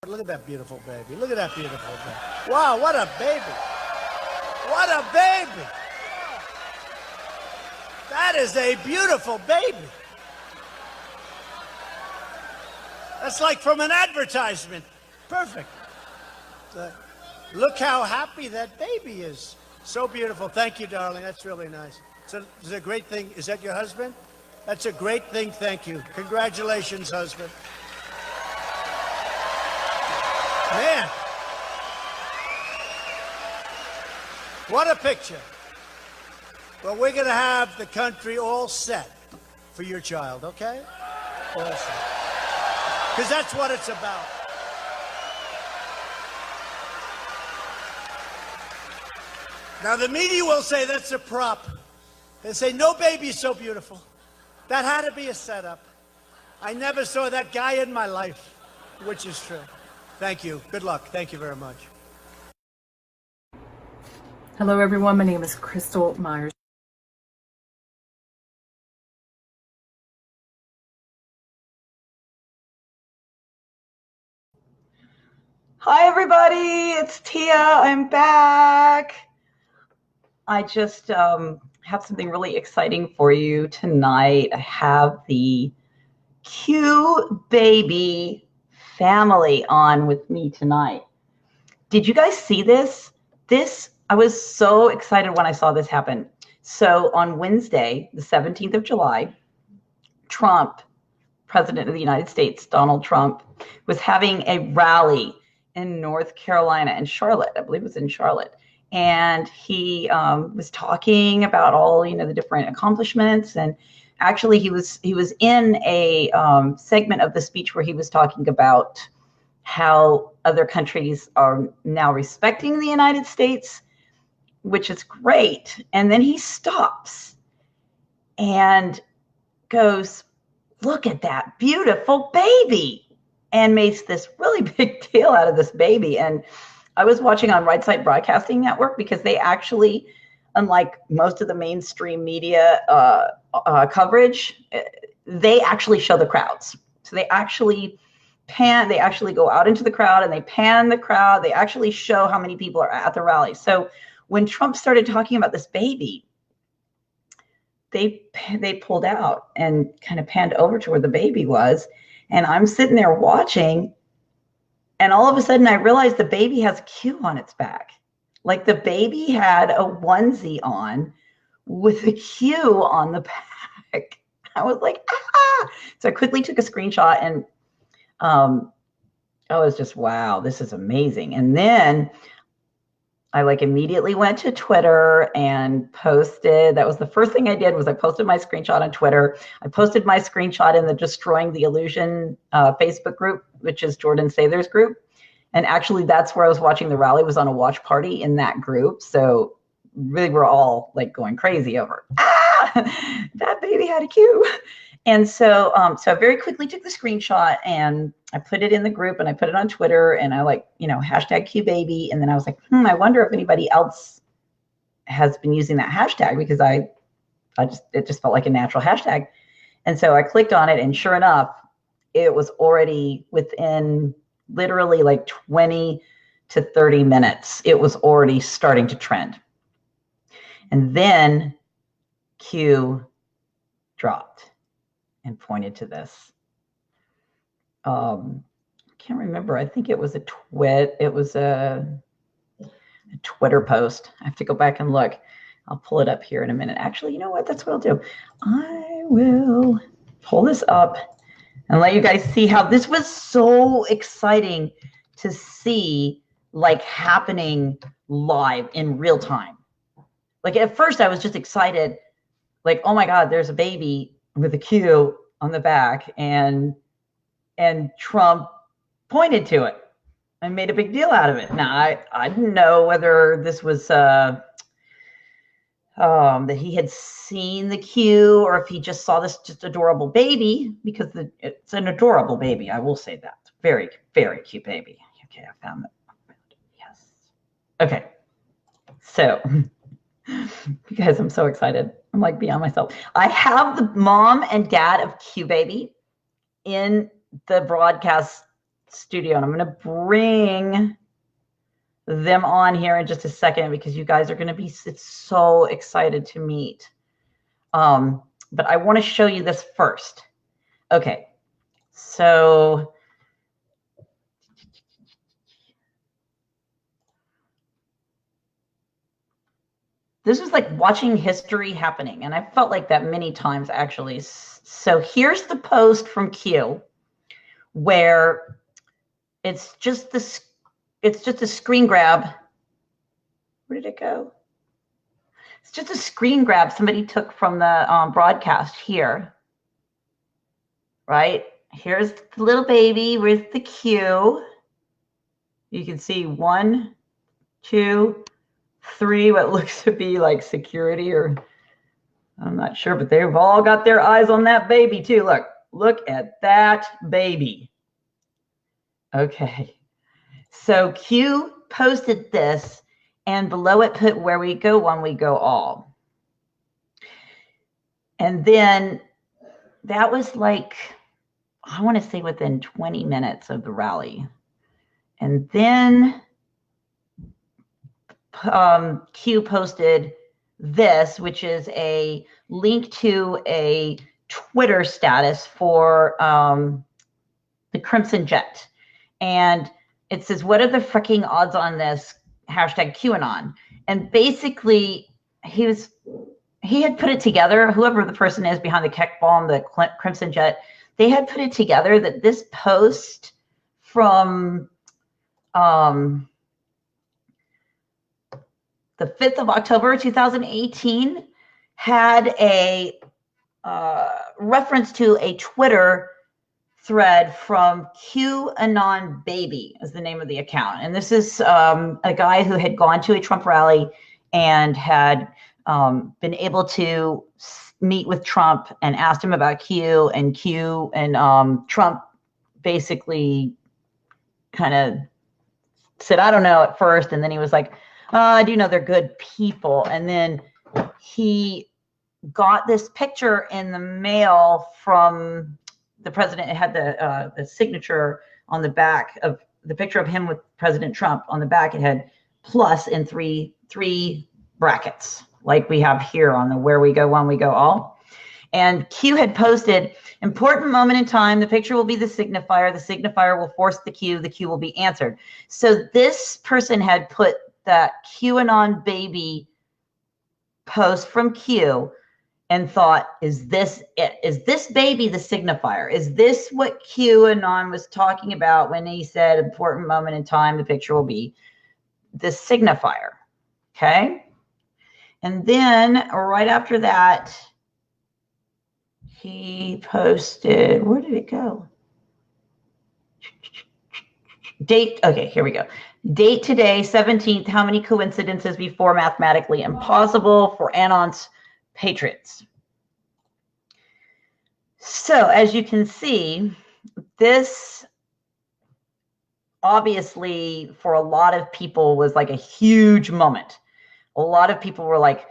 Look at that beautiful baby. Look at that beautiful baby. Wow, what a baby. What a baby. That is a beautiful baby. That's like from an advertisement. Perfect. Look how happy that baby is. So beautiful. Thank you, darling. That's really nice. So it's a great thing. Is that your husband? That's a great thing. Thank you. Congratulations, husband. Man. What a picture. Well, we're going to have the country all set for your child, okay? All set. Because that's what it's about. Now, the media will say that's a prop. They say, no baby's so beautiful. That had to be a setup. I never saw that guy in my life, which is true. Thank you. Good luck. Thank you very much. Hello, everyone. My name is Crystal Myers. Hi, everybody. It's Tia. I'm back. I just have something really exciting for you tonight. I have the Q Baby family on with me tonight. Did you guys see this? I was so excited when I saw this happen. So on Wednesday, the 17th of July, Trump, President of the United States, Donald Trump, was having a rally in North Carolina, in Charlotte. I believe it was in Charlotte. And he was talking about all, the different accomplishments. And actually, he was in a segment of the speech where he was talking about how other countries are now respecting the United States, which is great. And then he stops and goes, look at that beautiful baby, and makes this really big deal out of this baby. And I was watching on Right Side Broadcasting Network because they actually, unlike most of the mainstream media coverage, they actually show the crowds. So they actually go out into the crowd and they pan the crowd. They actually show how many people are at the rally. So when Trump started talking about this baby, they pulled out and kind of panned over to where the baby was. And I'm sitting there watching, and all of a sudden I realized the baby has a Q on its back. Like the baby had a onesie on with a Q on the back. I was like, ah! So I quickly took a screenshot, and I was just, wow, this is amazing. And then I immediately went to Twitter and posted. That was the first thing I did, was I posted my screenshot on Twitter. I posted my screenshot in the Destroying the Illusion Facebook group, which is Jordan Sather's group. And actually, that's where I was watching the rally, was on a watch party in that group. So really, we're all going crazy over, that baby had a Q. And so I very quickly took the screenshot and I put it in the group and I put it on Twitter, and I hashtag QBaby. And then I was like, I wonder if anybody else has been using that hashtag, because it just felt like a natural hashtag. And so I clicked on it, and sure enough, it was already within literally 20 to 30 minutes. It was already starting to trend. And then Q dropped and pointed to this. I can't remember. I think it was a Twitter post. I have to go back and look. I'll pull it up here in a minute. Actually, you know what? That's what I'll do. I will pull this up and let you guys see how this was so exciting to see, happening live in real time. At first I was just excited, oh my God, there's a baby with a Q on the back, and Trump pointed to it and made a big deal out of it. Now, I didn't know whether this was that he had seen the Q, or if he just saw this just adorable baby, because it's an adorable baby. I will say that. Very, very cute baby. Okay, I found it. Yes. Okay. So, you guys, I'm so excited. I'm beyond myself. I have the mom and dad of QBaby in the broadcast studio, and I'm going to bring them on here in just a second because you guys are going to be so excited to meet. But I want to show you this first. Okay, so this is like watching history happening, and I felt like that many times actually. So here's the post from Q, where it's just a screen grab. Where did it go? It's just a screen grab somebody took from the broadcast here. Right? Here's the little baby with the Q. You can see 1, 2, 3, what looks to be like security, or I'm not sure, but they've all got their eyes on that baby too. Look at that baby. Okay. So Q posted this, and below it put where we go one, we go all. And then that was like, I want to say within 20 minutes of the rally. And then Q posted this, which is a link to a Twitter status for the Crimson Jet. And it says, what are the freaking odds on this? Hashtag QAnon. And basically, he had put it together, whoever the person is behind the Keck bomb, the Crimson Jet, they had put it together that this post from the 5th of October, 2018, had a reference to a Twitter thread from QAnon Baby is the name of the account. And this is a guy who had gone to a Trump rally and had been able to meet with Trump and asked him about Q, and Trump basically kind of said, I don't know at first. And then he was like, I do know they're good people. And then he got this picture in the mail from the president. It had the signature on the back of the picture of him with President Trump. On the back, it had plus in three brackets, like we have here on the where we go one, we go all. And Q had posted, important moment in time, the picture will be the signifier will force the Q will be answered. So this person had put that QAnon Baby post from Q and thought, is this it? Is this baby the signifier? Is this what QAnon was talking about when he said important moment in time, the picture will be the signifier? Okay. And then right after that, he posted, where did it go? Date, okay, here we go. Date today, 17th, how many coincidences before mathematically impossible for Anon's patriots? So as you can see, this obviously for a lot of people was like a huge moment. A lot of people were like,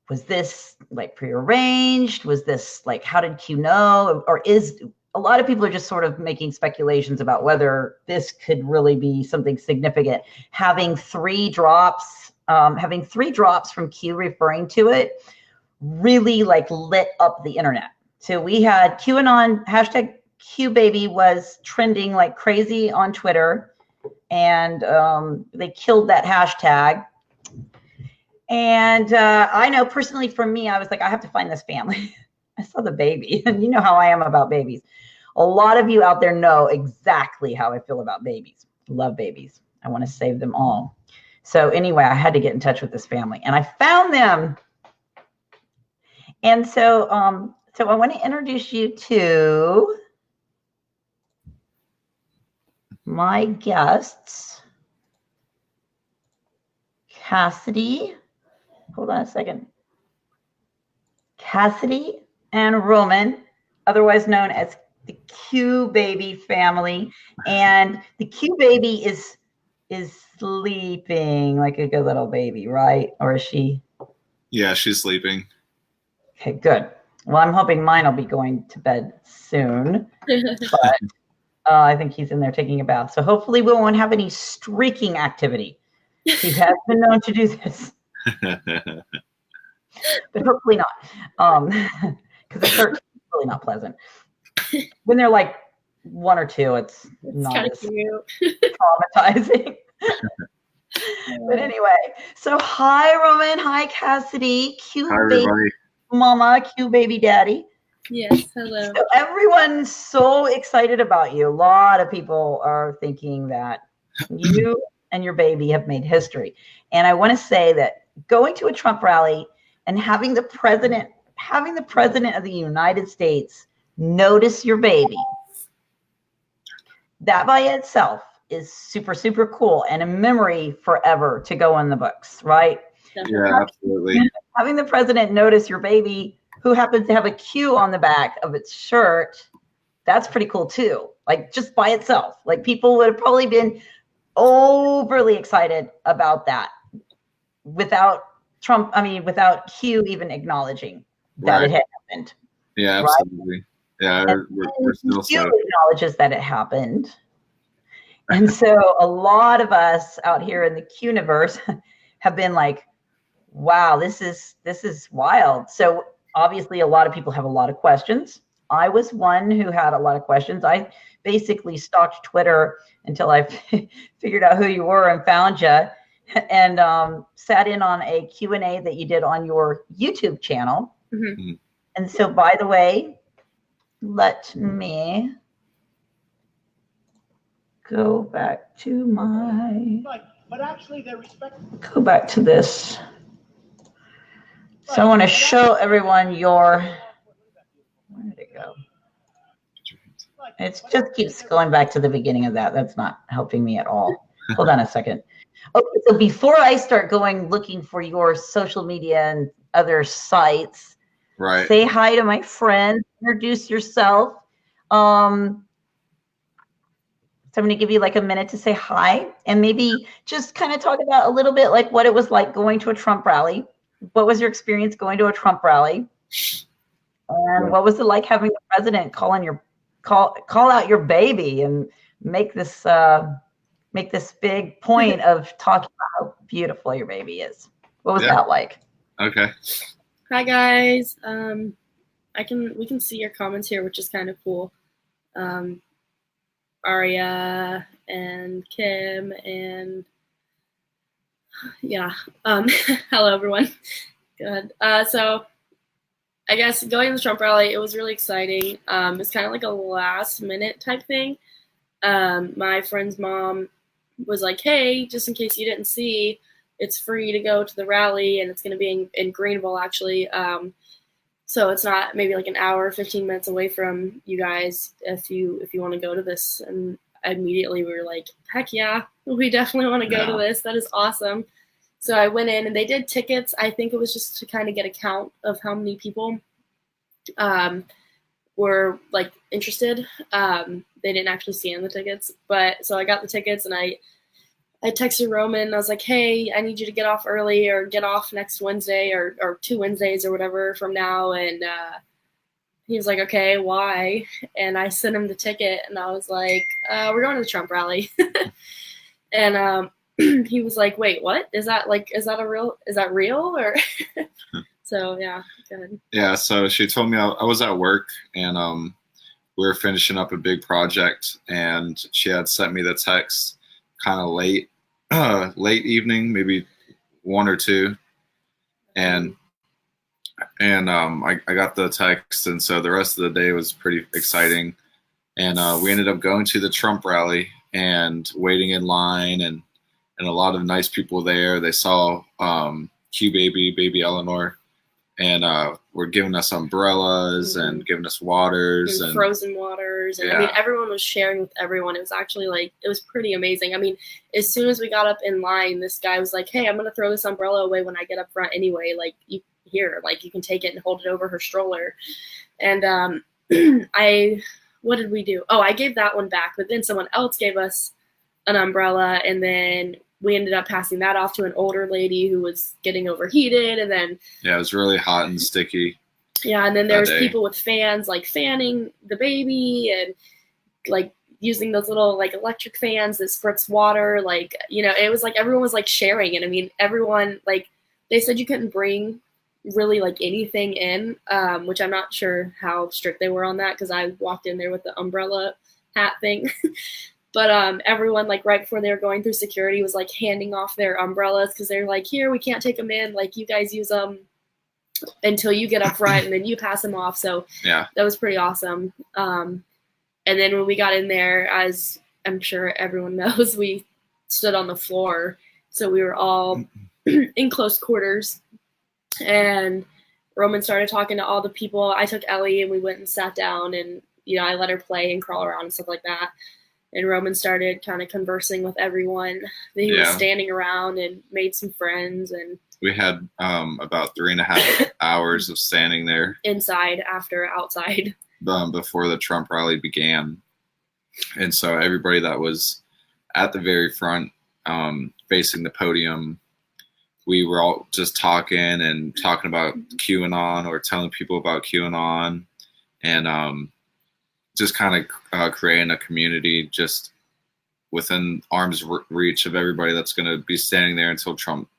was this like prearranged? Was this like, how did Q know? Or is, a lot of people are just sort of making speculations about whether this could really be something significant. Having three drops from Q referring to it really like lit up the internet. So we had QAnon, hashtag QBaby was trending like crazy on Twitter, and they killed that hashtag. And I know personally for me, I was like, I have to find this family. I saw the baby, and you know how I am about babies. A lot of you out there know exactly how I feel about babies. Love babies. I want to save them all. So anyway, I had to get in touch with this family, and I found them. And so, so I want to introduce you to my guests, Cassidy. Hold on a second. Cassidy and Roman, otherwise known as the QBaby family. And the QBaby is sleeping like a good little baby, right? Or is she? Yeah, she's sleeping. Okay, good. Well, I'm hoping mine will be going to bed soon. But I think he's in there taking a bath. So hopefully we won't have any streaking activity. He has been known to do this, but hopefully not. Because it's really not pleasant. When they're like 1 or 2, it's not as traumatizing. But anyway, so hi Roman, hi Cassidy, cute Hi, baby everybody. mama, cute baby daddy. Yes, hello. So everyone's so excited about you. A lot of people are thinking that you and your baby have made history. And I want to say that going to a Trump rally and having the president of the United States notice your baby, that by itself is super, super cool and a memory forever to go in the books, right? Yeah, absolutely. Having the president notice your baby who happens to have a Q on the back of its shirt, that's pretty cool too. Like just by itself, like people would have probably been overly excited about that without without Q even acknowledging that it had happened. Yeah, absolutely. Right? Yeah, we're still Q so acknowledges that it happened. And so a lot of us out here in the Q-universe have been like, wow, this is wild. So obviously a lot of people have a lot of questions. I was one who had a lot of questions. I basically stalked Twitter until I figured out who you were and found you, and sat in on a Q&A that you did on your YouTube channel. Mm-hmm. And so, by the way, let me go back to my, but actually they're go back to this. So I want to show everyone your, where did it go? It just keeps going back to the beginning of that. That's not helping me at all. Hold on a second. Okay, so before I start looking for your social media and other sites, right. Say hi to my friend, introduce yourself. So I'm going to give you like a minute to say hi and maybe just kind of talk about a little bit like what it was like going to a Trump rally. What was your experience going to a Trump rally? And what was it like having the president call out your baby and make this big point of talking about how beautiful your baby is? What was that like? Okay. Hi guys. We can see your comments here, which is kind of cool. Aria and Kim and yeah. Hello everyone. Good. So I guess going to the Trump rally, it was really exciting. It's kind of like a last minute type thing. My friend's mom was like, hey, just in case you didn't see, it's free to go to the rally, and it's going to be in Greenville, actually. So it's not maybe like an hour, 15 minutes away from you guys if you want to go to this. And immediately we were like, heck yeah, we definitely want to go to this. That is awesome. So I went in and they did tickets. I think it was just to kind of get a count of how many people were like interested. They didn't actually scan the tickets, but so I got the tickets and I texted Roman. I was like, hey, I need you to get off early or get off next Wednesday or 2 Wednesdays or whatever from now. And he was like, okay, why? And I sent him the ticket and I was like, we're going to the Trump rally. And he was like, wait, what? Is that real? Or so yeah, good. Yeah, so she told me I was at work and we were finishing up a big project and she had sent me the text kind of late evening, maybe 1 or 2. And I got the text, and so the rest of the day was pretty exciting. And we ended up going to the Trump rally and waiting in line, and a lot of nice people there. They saw baby Eleanor, and were giving us umbrellas and giving us waters and frozen waters. And I mean, everyone was sharing with everyone. It was actually it was pretty amazing. I mean, as soon as we got up in line, this guy was like, hey, I'm going to throw this umbrella away when I get up front anyway. Like, you can take it and hold it over her stroller. And what did we do? Oh, I gave that one back, but then someone else gave us an umbrella, and then we ended up passing that off to an older lady who was getting overheated, and then it was really hot and sticky. Yeah, and then there was people with fans like fanning the baby and like using those little like electric fans that spritz water. Like, you know, it was like everyone was like sharing. And I mean, everyone, like, they said you couldn't bring really like anything in, which I'm not sure how strict they were on that, because I walked in there with the umbrella hat thing. But everyone, like, right before they were going through security was like handing off their umbrellas, because they're like, here, we can't take them in, like, you guys use them until you get up front and then you pass them off. So Yeah. that was pretty awesome. And then when we got in there, as I'm sure everyone knows, we stood on the floor, so we were all in close quarters. And Roman started talking to all the people. I took Ellie and we went and sat down, and, you know, I let her play and crawl around and stuff like that. And Roman started kind of conversing with everyone that he was standing around, and made some friends. And we had about 3.5 hours of standing there inside, after, outside, before the Trump rally began. And so everybody that was at the very front, facing the podium, we were all just talking about QAnon, or telling people about QAnon, and just kind of creating a community just within arm's reach of everybody that's going to be standing there until Trump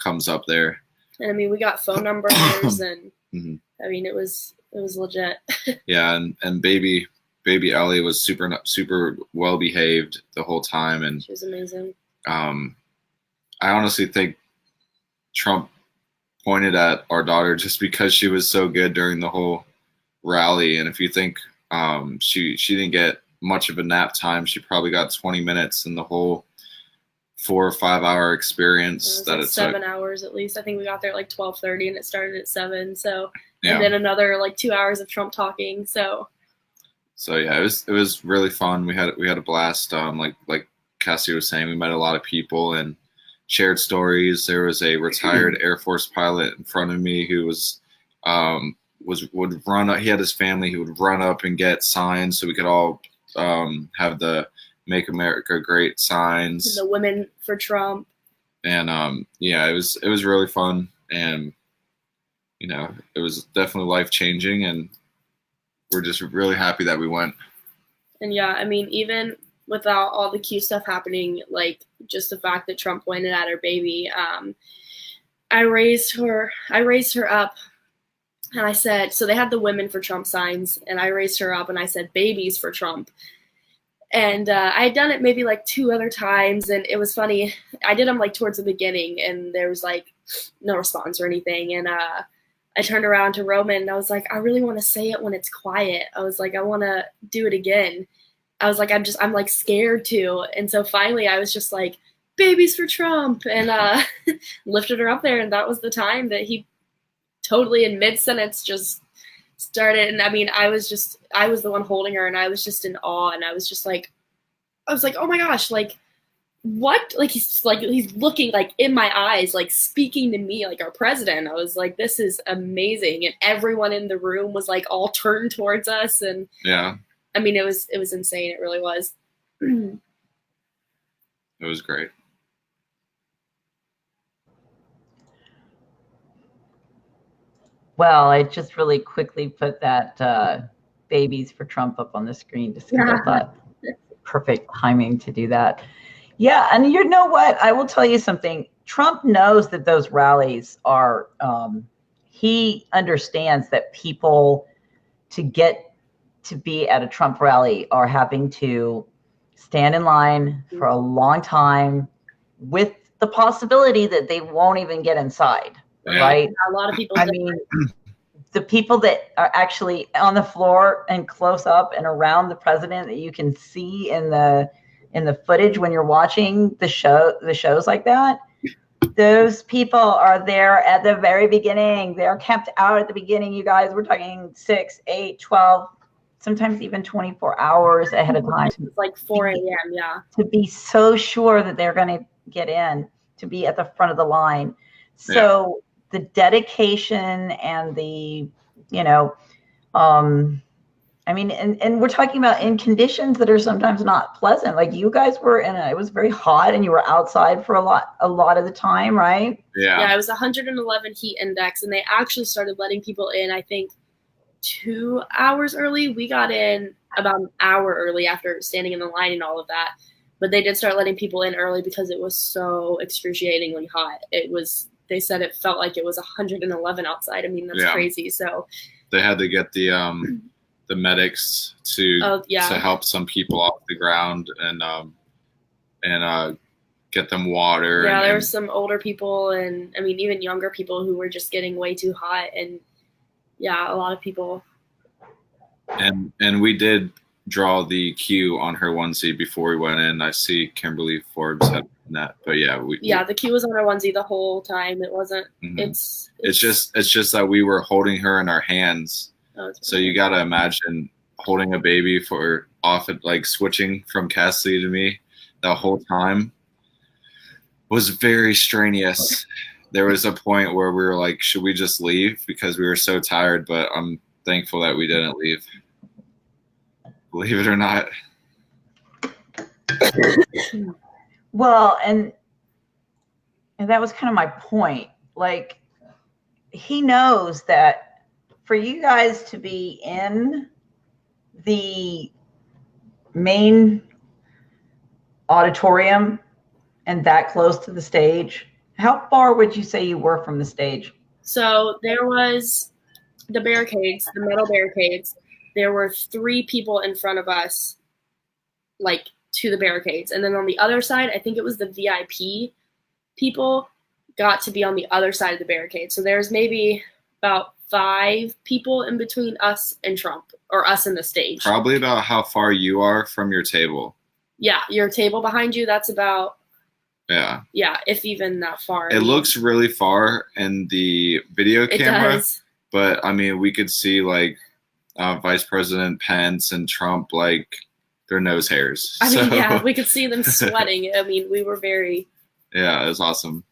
comes up there. And I mean, we got phone numbers, and I mean, it was legit. Yeah, and baby Ellie was super well behaved the whole time, and she was amazing. I honestly think Trump pointed at our daughter just because she was so good during the whole rally. And if you think she didn't get much of a nap time, she probably got 20 minutes in the whole 4 or 5 hour experience that it 7 took. hours at least. I think we got there at like 12:30, and it started at 7. So Yeah. And then another like 2 hours of Trump talking. So yeah, it was really fun. We had a blast. Like Cassie was saying, we met a lot of people and shared stories. There was a retired Air Force pilot in front of me who would run up. He had his family. He would run up and get signs so we could all have the "Make America Great" signs. The Women for Trump. And yeah, it was really fun, and you know, it was definitely life-changing, and we're just really happy that we went. And yeah, I mean, even without all the cute stuff happening, like just the fact that Trump pointed at her baby, I raised her up, and I said, so they had the Women for Trump signs, and I raised her up and I said, "Babies for Trump." And I had done it maybe like 2 other times, and it was funny. I did them like towards the beginning, and there was like no response or anything. And I turned around to Roman, and I was like, I really want to say it when it's quiet. I was like, I want to do it again. I was like, I'm like scared to. And so finally I was just like, "Babies for Trump," and lifted her up there. And that was the time that he totally in mid-sentence just started. And I mean, I was the one holding her, and I was just in awe. And I was like, oh my gosh, like what? Like he's looking like in my eyes, like speaking to me like our president. I was like, this is amazing. And everyone in the room was like all turned towards us. And yeah, I mean, it was insane. It really was. It was great. Well, I just really quickly put that "Babies for Trump" up on the screen just because I thought perfect timing to do that. Yeah, and you know what? I will tell you something. Trump knows that those rallies are, he understands that people to get to be at a Trump rally are having to stand in line for a long time with the possibility that they won't even get inside, right? A lot of people. I mean, the people that are actually on the floor and close up and around the president that you can see in the footage when you're watching the shows like that, those people are there at the very beginning. They're kept out at the beginning. You guys, we're talking 6, 8, 12, sometimes even 24 hours ahead of time. It's like 4 a.m. Yeah. To be so sure that they're going to get in, to be at the front of the line. So the dedication and the, you know, I mean, and we're talking about in conditions that are sometimes not pleasant. Like you guys were it was very hot, and you were outside for a lot of the time, right? Yeah. Yeah, it was 111 heat index, and they actually started letting people in, I think, 2 hours early. We got in about an hour early after standing in the line and all of that. But they did start letting people in early because it was so excruciatingly hot. They said it felt like it was 111 outside. I mean, that's crazy. So they had to get the medics to help some people off the ground and get them water. Yeah, there were some older people and I mean even younger people who were just getting way too hot, and a lot of people. And we did draw the Q on her onesie before we went in. I see Kimberly Forbes had done that, but the Q was on her onesie the whole time. It wasn't. Mm-hmm. It's just that we were holding her in our hands. So you got to imagine holding a baby like switching from Cassidy to me the whole time was very strenuous. There was a point where we were like, should we just leave? Because we were so tired, but I'm thankful that we didn't leave. Believe it or not. Well, and that was kind of my point. Like, he knows that for you guys to be in the main auditorium and that close to the stage, how far would you say you were from the stage? So there was the barricades, the metal barricades. There were 3 people in front of us, like to the barricades. And then on the other side, I think it was the VIP people got to be on the other side of the barricade. So there's maybe about 5 people in between us and Trump, or us and the stage. Probably about how far you are from your table. Yeah, your table behind you, that's about, if even that far. It looks really far in the video camera. It does. But, I mean, we could see, like, Vice President Pence and Trump, like, their nose hairs. I mean, we could see them sweating. I mean, we were very. Yeah, it was awesome.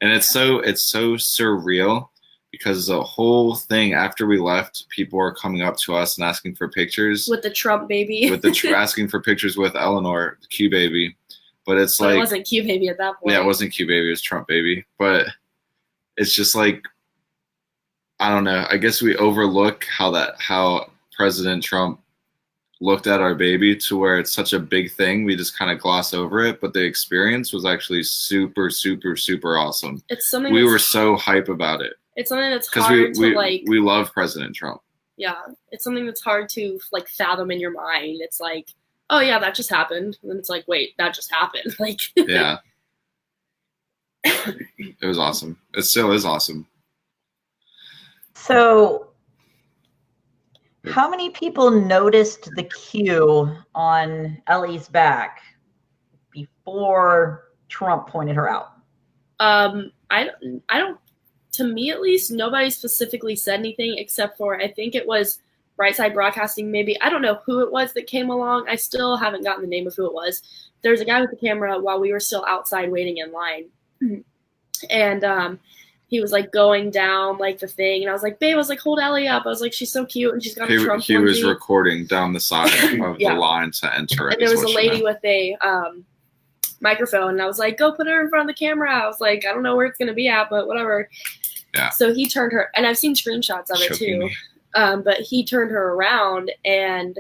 And it's so surreal because the whole thing after we left, people were coming up to us and asking for pictures. With the Trump baby. Asking for pictures with Eleanor, the Q baby. But it wasn't Q baby at that point. Yeah, it wasn't Q baby, it was Trump baby. But it's just like, I don't know. I guess we overlook how President Trump looked at our baby to where it's such a big thing. We just kind of gloss over it. But the experience was actually super, super, super awesome. It's something we were so hype about it. It's something that's hard to like. We love President Trump. Yeah, it's something that's hard to like fathom in your mind. It's like, oh yeah, that just happened. And then it's like, wait, that just happened. Like. Yeah. It was awesome. It still is awesome. So, how many people noticed the Q on Ellie's back before Trump pointed her out? I don't. To me, at least, nobody specifically said anything except for I think it was Brightside Broadcasting. Maybe I don't know who it was that came along. I still haven't gotten the name of who it was. There's a guy with the camera while we were still outside waiting in line, and he was like going down like the thing, and I was like, babe, I was like, hold Ellie up. I was like, she's so cute, and she's got a Trump. He was recording down the side of the line to enter. And there was a lady with a microphone, and I was like, go put her in front of the camera. I was like, I don't know where it's gonna be at, but whatever. Yeah. So he turned her, and I've seen screenshots of it too. But he turned her around, and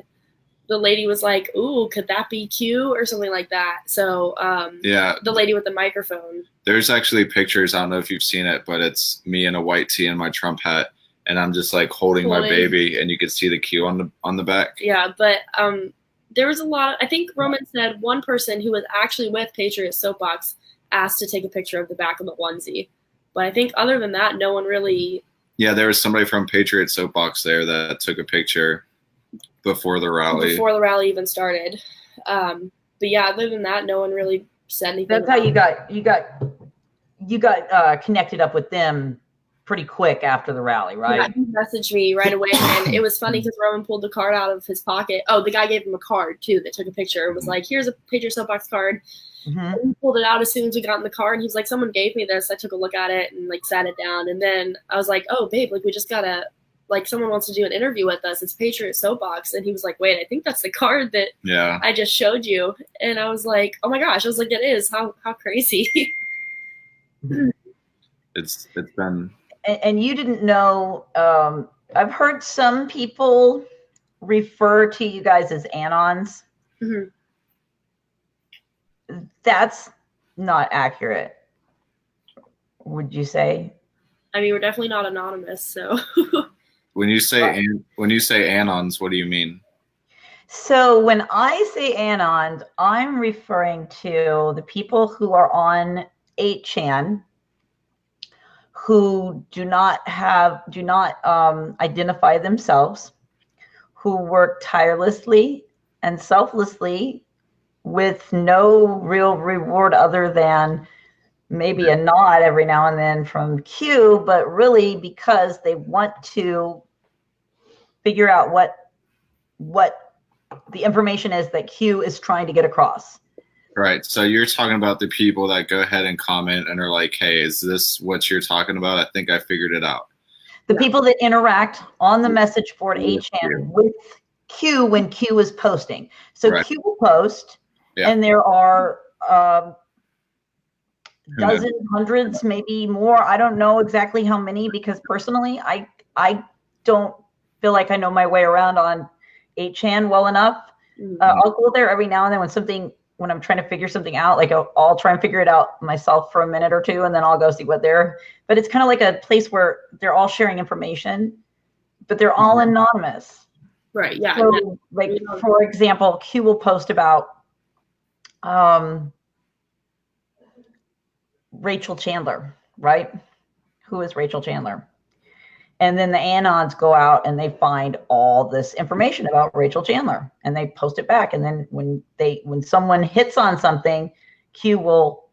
the lady was like, "Ooh, could that be Q or something like that?" So the lady with the microphone. There's actually pictures. I don't know if you've seen it, but it's me in a white tee and my Trump hat, and I'm just like holding my baby, and you can see the Q on the back. Yeah, but there was a lot. I think Roman said one person who was actually with Patriot Soapbox asked to take a picture of the back of the onesie. But I think other than that, no one really. Yeah, there was somebody from Patriot Soapbox there that took a picture before the rally. Before the rally even started. But yeah, other than that, no one really said anything. That's how you got connected up with them pretty quick after the rally, right? Yeah, he messaged me right away, and it was funny because Roman pulled the card out of his pocket. Oh, the guy gave him a card too that took a picture. It was like, here's a Patriot Soapbox card. Mm-hmm. He pulled it out as soon as we got in the car, and he was like, someone gave me this. I took a look at it and like sat it down, and then I was like, oh babe, like we just gotta, like someone wants to do an interview with us. It's Patriot Soapbox. And he was like, wait, I think that's the card that I just showed you. And I was like, oh my gosh. I was like, it is. How crazy. It's been. And you didn't know I've heard some people refer to you guys as anons. Mhm. That's not accurate, would you say? I mean, we're definitely not anonymous, so. When you say anons, what do you mean? So when I say anons, I'm referring to the people who are on 8chan who do not identify themselves, who work tirelessly and selflessly with no real reward other than maybe a nod every now and then from Q, but really because they want to figure out what the information is that Q is trying to get across. Right. So you're talking about the people that go ahead and comment and are like, hey, is this what you're talking about? I think I figured it out. The people that interact on the message board 8chan with Q when Q is posting. So Right. Q will post, and there are dozens, hundreds, maybe more. I don't know exactly how many, because personally, I don't feel like I know my way around on 8chan well enough. I'll go there every now and then when I'm trying to figure something out. Like I'll try and figure it out myself for a minute or two, and then I'll go see what they're. But it's kind of like a place where they're all sharing information, but they're all anonymous. Right. Yeah. So, like for example, Q will post about Rachel Chandler, right? Who is Rachel Chandler? And then the anons go out and they find all this information about Rachel Chandler and they post it back. And then when someone hits on something, Q will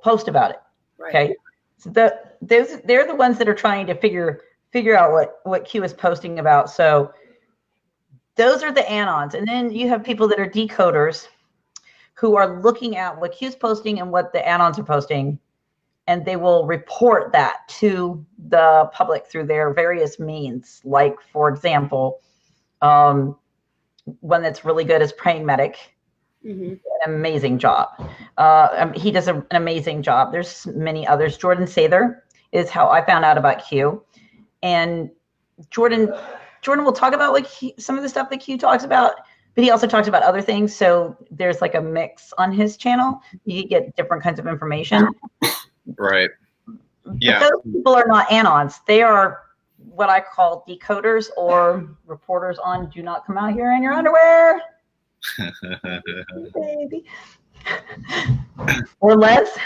post about it. Right. Okay. So they're the ones that are trying to figure out what Q is posting about. So those are the anons. And then you have people that are decoders who are looking at what Q's posting and what the anons are posting, and they will report that to the public through their various means. Like, for example, one that's really good is Praying Medic. Mm-hmm. An amazing job. He does an amazing job. There's many others. Jordan Sather is how I found out about Q. And Jordan will talk about some of the stuff that Q talks about, but he also talks about other things. So there's like a mix on his channel. You get different kinds of information. Right. Yeah. But those people are not anons. They are what I call decoders or reporters on Do Not Come Out Here in Your Underwear. Baby. Or Les.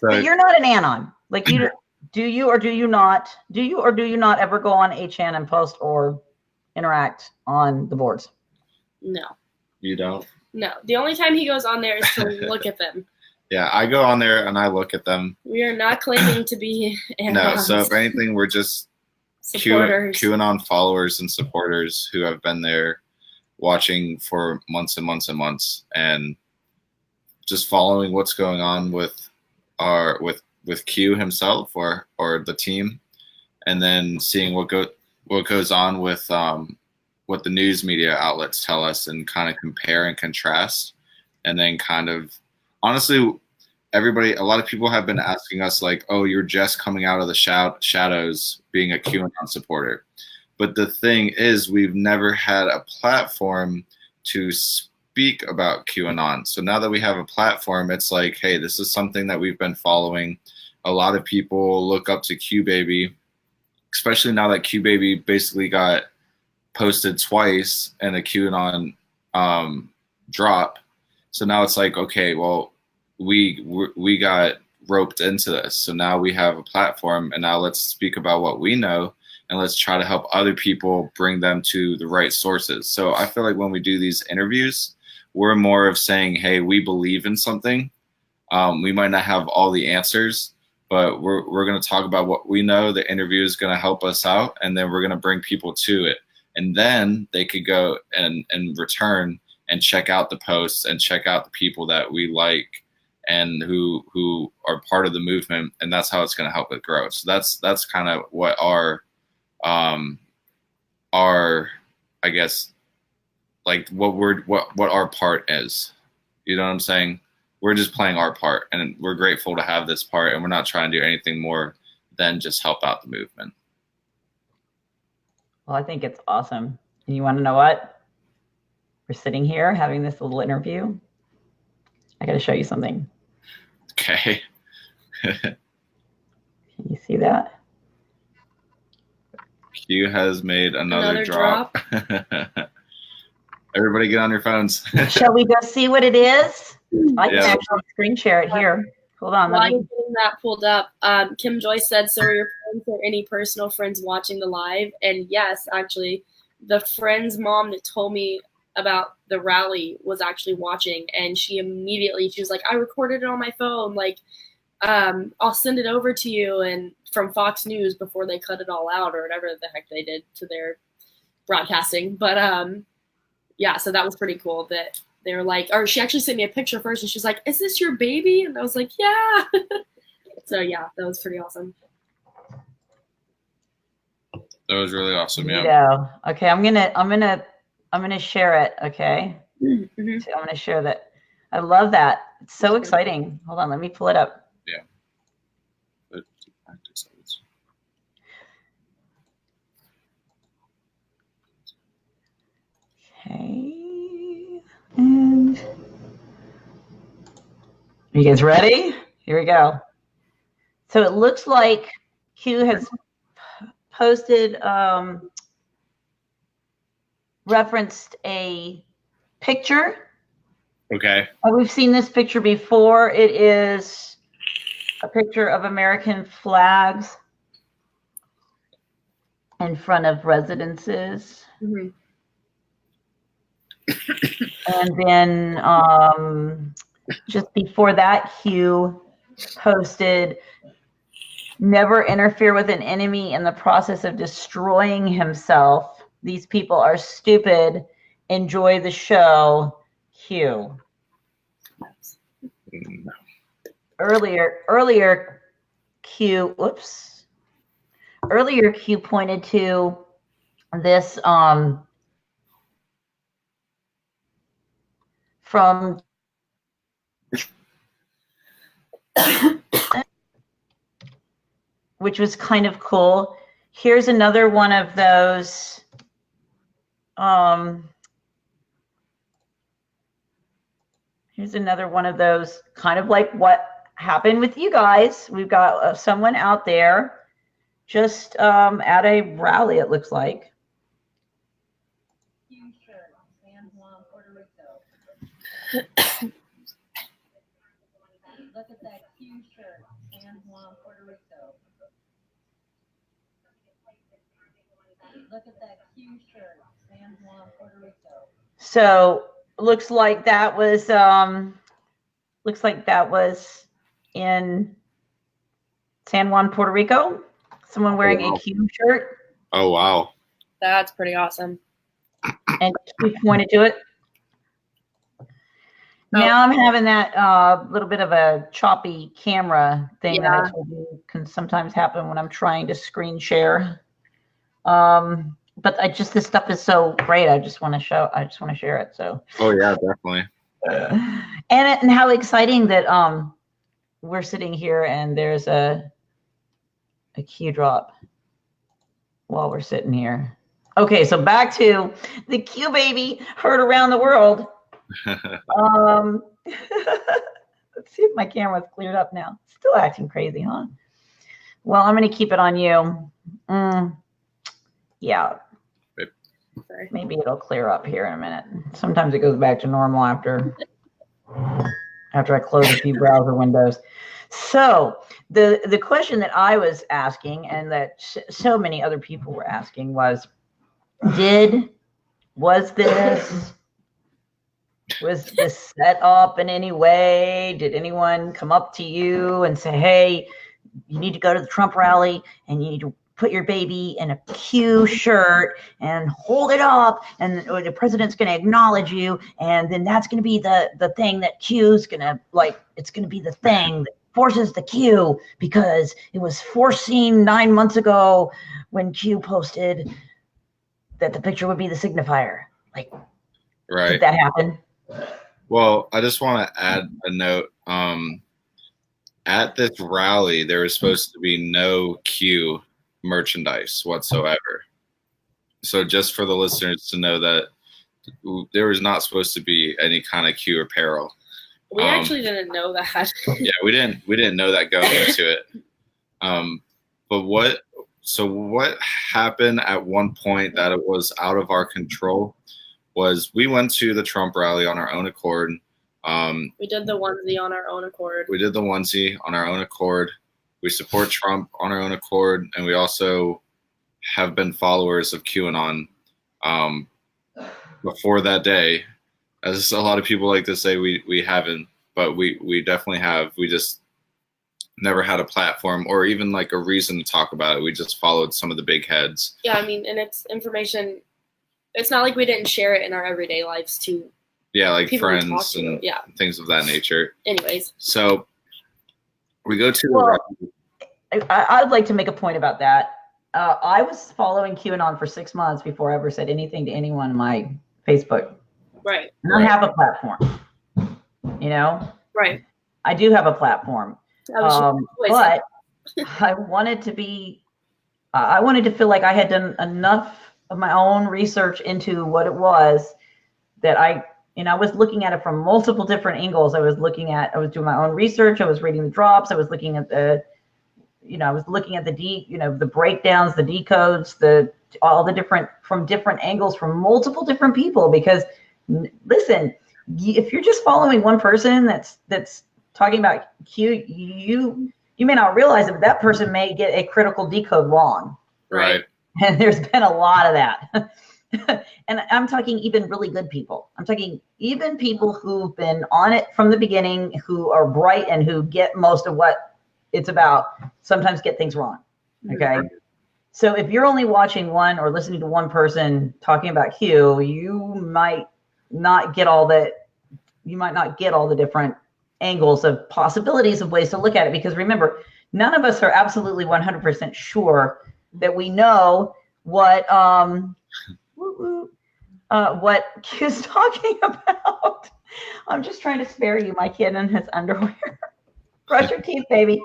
But you're not an anon. Like do you or do you not ever go on 8chan and post or interact on the boards? No. You don't? No. The only time he goes on there is to look at them. Yeah, I go on there and I look at them. We are not claiming to be anons. No, so if anything, we're just QAnon followers and supporters who have been there watching for months and months and months and just following what's going on with Q himself or the team, and then seeing what goes on with what the news media outlets tell us and kind of compare and contrast. And then kind of honestly, a lot of people have been asking us like, oh, you're just coming out of the shadows being a QAnon supporter. But the thing is, we've never had a platform to speak about QAnon. So now that we have a platform, it's like, hey, this is something that we've been following. A lot of people look up to Q Baby, especially now that Q Baby basically got posted twice in a QAnon drop. So now it's like, okay, well, we got roped into this. So now we have a platform, and now let's speak about what we know, and let's try to help other people bring them to the right sources. So I feel like when we do these interviews, we're more of saying, hey, we believe in something. We might not have all the answers, but we're going to talk about what we know. The interview is going to help us out, and then we're going to bring people to it. And then they could go and return and check out the posts and check out the people that we like and who are part of the movement. And that's how it's going to help it grow. So that's kind of what our I guess, like what our part is. You know what I'm saying? We're just playing our part, and we're grateful to have this part, and we're not trying to do anything more then just help out the movement. Well, I think it's awesome. And you want to know what? We're sitting here having this little interview. I got to show you something. Okay. Can you see that? Q has made another drop. Everybody get on your phones. Shall we go see what it is? I can Yeah. actually screen share it here. Hold on. While Let you're me, getting that pulled up, Kim Joyce said, so are your parents or any personal friends watching the live? And yes, actually, the friend's mom that told me about the rally was actually watching, and she was like, I recorded it on my phone. Like, I'll send it over to you, and from Fox News before they cut it all out or whatever the heck they did to their broadcasting. But yeah, so that was pretty cool that they were like, or she actually sent me a picture first, and she's like, is this your baby? And I was like, yeah. So yeah, that was pretty awesome. That was really awesome. Yeah. Okay, I'm gonna share it. Okay. Mm-hmm. So I'm gonna share that. I love that. It's so exciting. Hold on, let me pull it up. Yeah. But practice those. Okay. And are you guys ready? Here we go. So it looks like Q has posted, referenced a picture. Okay. We've seen this picture before. It is a picture of American flags in front of residences. Mm-hmm. And then just before that, Hugh posted, never interfere with an enemy in the process of destroying himself. These people are stupid. Enjoy the show, Hugh. No. Earlier, Q pointed to this from which was kind of cool. Here's another one of those kind of like what happened with you guys. We've got someone out there just at a rally, it looks like. Look at that Q shirt, San Juan, Puerto Rico. Look at that Q shirt, San Juan, Puerto Rico. So looks like that was in San Juan, Puerto Rico. Someone wearing a Q shirt. Oh wow. That's pretty awesome. And Q pointed to it. Now I'm having that little bit of a choppy camera thing that I told you can sometimes happen when I'm trying to screen share. But this stuff is so great. I just want to share it. So. Oh yeah, definitely. And how exciting that we're sitting here and there's a Q drop while we're sitting here. Okay, so back to the Q baby heard around the world. Let's see if my camera's cleared up now. Still acting crazy, huh? Well, I'm going to keep it on you. Yeah. Maybe it'll clear up here in a minute. Sometimes it goes back to normal after I close a few browser windows. So the question that I was asking and that so many other people were asking was this set up in any way? Did anyone come up to you and say, hey, you need to go to the Trump rally and you need to put your baby in a Q shirt and hold it up, and the president's going to acknowledge you, and then that's going to be the thing that Q's going to, like, it's going to be the thing that forces the Q, because it was foreseen 9 months ago when Q posted that the picture would be the signifier. Like, right. Did that happen? Well, I just want to add a note. at this rally, there was supposed to be no Q merchandise whatsoever. So just for the listeners to know that there was not supposed to be any kind of Q apparel. We actually didn't know that. Yeah, we didn't know that going into it. But what happened at one point that it was out of our control was we went to the Trump rally on our own accord. We did the onesie on our own accord. We support Trump on our own accord, and we also have been followers of QAnon before that day. As a lot of people like to say, we haven't, but we definitely have. We just never had a platform or even like a reason to talk about it. We just followed some of the big heads. Yeah, I mean, and it's information. It's not like we didn't share it in our everyday lives to. Yeah, like people we talk friends to. and Yeah. things of that nature. Anyways. So we go to Well, I'd like to make a point about that. I was following QAnon for 6 months before I ever said anything to anyone on my Facebook. Right. And I have a platform, you know? Right. I do have a platform. That was But I wanted to feel like I had done enough of my own research into what it was that I was looking at it from multiple different angles. I was doing my own research. I was reading the drops. I was looking at the the breakdowns, the decodes, from different angles, from multiple different people. Because listen, if you're just following one person that's talking about Q, you may not realize that person may get a critical decode wrong. right. And there's been a lot of that. And I'm talking even really good people. I'm talking even people who've been on it from the beginning, who are bright and who get most of what it's about, sometimes get things wrong. Okay. So if you're only watching one or listening to one person talking about Q, you might not get all the different angles of possibilities of ways to look at it. Because remember, none of us are absolutely 100% sure that we know what Q's talking about. I'm just trying to spare you, my kid in his underwear. Brush your teeth, baby.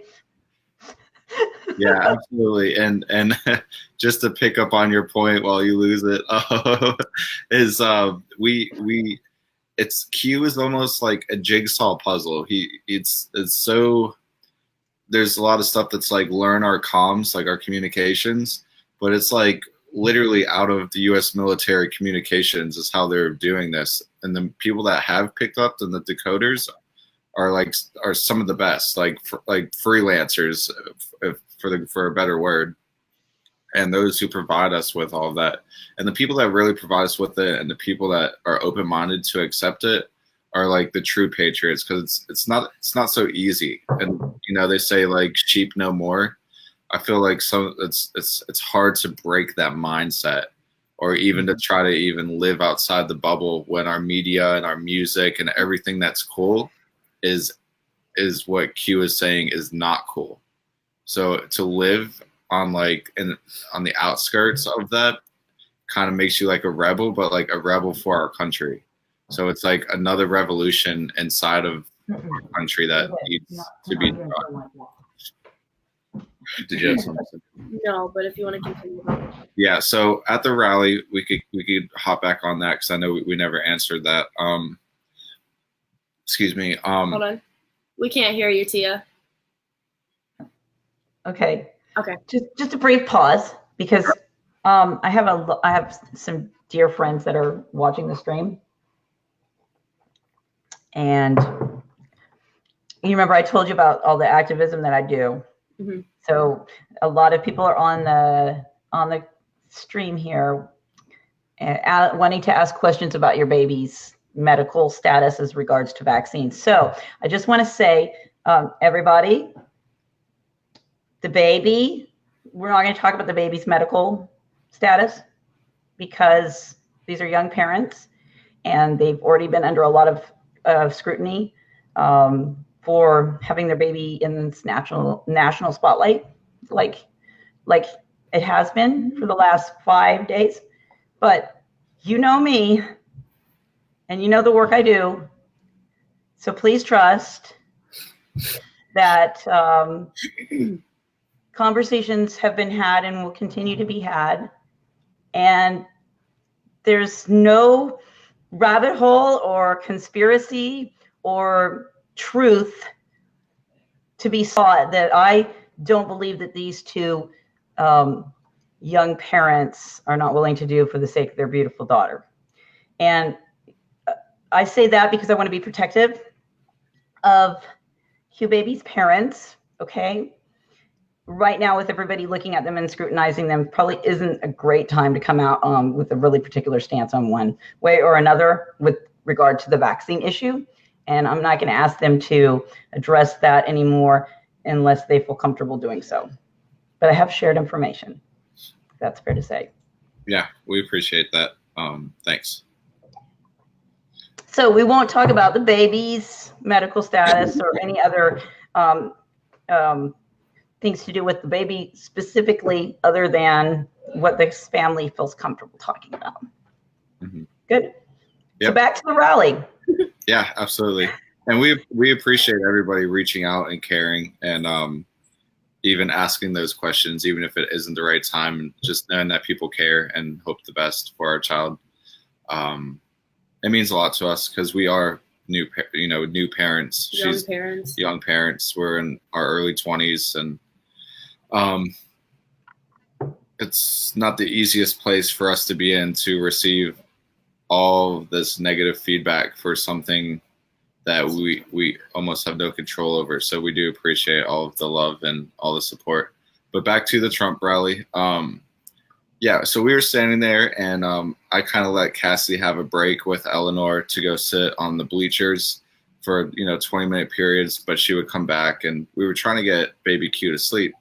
Yeah, absolutely. And just to pick up on your point while you lose it, is it's Q is almost like a jigsaw puzzle. It's so there's a lot of stuff that's like learn our comms, like our communications, but it's like literally out of the U.S. military communications is how they're doing this. And the people that have picked up the decoders are some of the best, like freelancers, for a better word, and those who provide us with all of that. And the people that really provide us with it, and the people that are open-minded to accept it, are like the true patriots, because it's not so easy. And they say like sheep no more. I feel like it's hard to break that mindset, or even to try to even live outside the bubble when our media and our music and everything that's cool is what Q is saying is not cool. So to live on on the outskirts of that kind of makes you like a rebel, but like a rebel for our country. So it's like another revolution inside of our country that needs to be done. Did you have something? No, but if you want to continue. Yeah. So at the rally, we could hop back on that because I know we never answered that. Excuse me. Hold on. We can't hear you, Tia. Okay. Okay. Just a brief pause, because I have some dear friends that are watching the stream, and you remember I told you about all the activism that I do. Mm-hmm. So a lot of people are on the stream here, wanting to ask questions about your baby's medical status as regards to vaccines. So I just want to say, everybody, the baby, we're not going to talk about the baby's medical status, because these are young parents and they've already been under a lot of scrutiny for having their baby in this national spotlight, like it has been for the last 5 days. But you know me, and you know the work I do, so please trust that conversations have been had and will continue to be had. And there's no rabbit hole or conspiracy or truth to be sought that I don't believe that these two young parents are not willing to do for the sake of their beautiful daughter. And I say that because I want to be protective of Hugh Baby's parents, okay? Right now, with everybody looking at them and scrutinizing them, probably isn't a great time to come out with a really particular stance on one way or another with regard to the vaccine issue. And I'm not going to ask them to address that anymore unless they feel comfortable doing so. But I have shared information. If that's fair to say. Yeah, we appreciate that. Thanks. So we won't talk about the baby's medical status or any other things to do with the baby specifically, other than what this family feels comfortable talking about. Mm-hmm. Good. Yep. So back to the rally. Yeah, absolutely. And we appreciate everybody reaching out and caring, and even asking those questions, even if it isn't the right time, and just knowing that people care and hope the best for our child. It means a lot to us because we are new parents. Young parents. We're in our early 20s, and it's not the easiest place for us to be in, to receive all this negative feedback for something that we almost have no control over. So we do appreciate all of the love and all the support. But back to the Trump rally. Yeah, so we were standing there, and I kind of let Cassie have a break with Eleanor to go sit on the bleachers for 20-minute periods, but she would come back, and we were trying to get baby Q to sleep.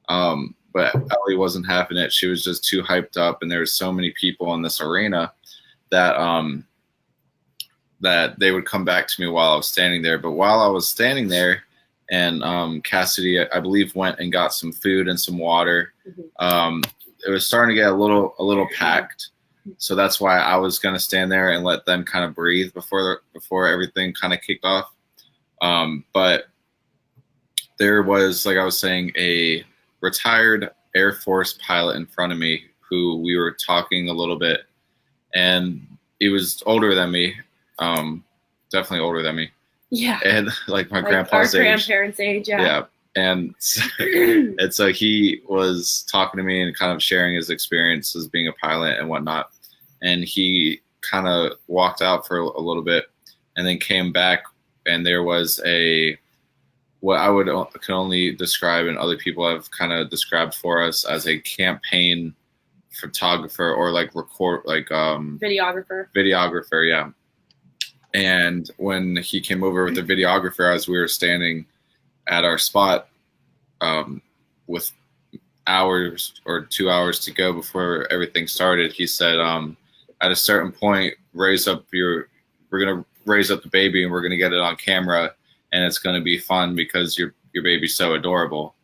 But Ellie wasn't having it. She was just too hyped up, and there were so many people in this arena that that they would come back to me while I was standing there. But while I was standing there, and Cassidy, I believe, went and got some food and some water. Mm-hmm. It was starting to get a little packed, so that's why I was gonna stand there and let them kind of breathe before everything kind of kicked off. But there was, like I was saying, a retired Air Force pilot in front of me who we were talking a little bit, and he was older than me, definitely older than me. Yeah. And like my grandpa's age. Grandparents' age, yeah. Yeah. And so he was talking to me and kind of sharing his experience as being a pilot and whatnot. And he kind of walked out for a little bit and then came back, and there was what I can only describe, and other people have kind of described for us, as a campaign photographer, or like videographer. Yeah. And when he came over with the videographer, as we were standing at our spot, with hours or 2 hours to go before everything started, he said, at a certain point, we're gonna raise up the baby, and we're gonna get it on camera, and it's gonna be fun because your baby's so adorable.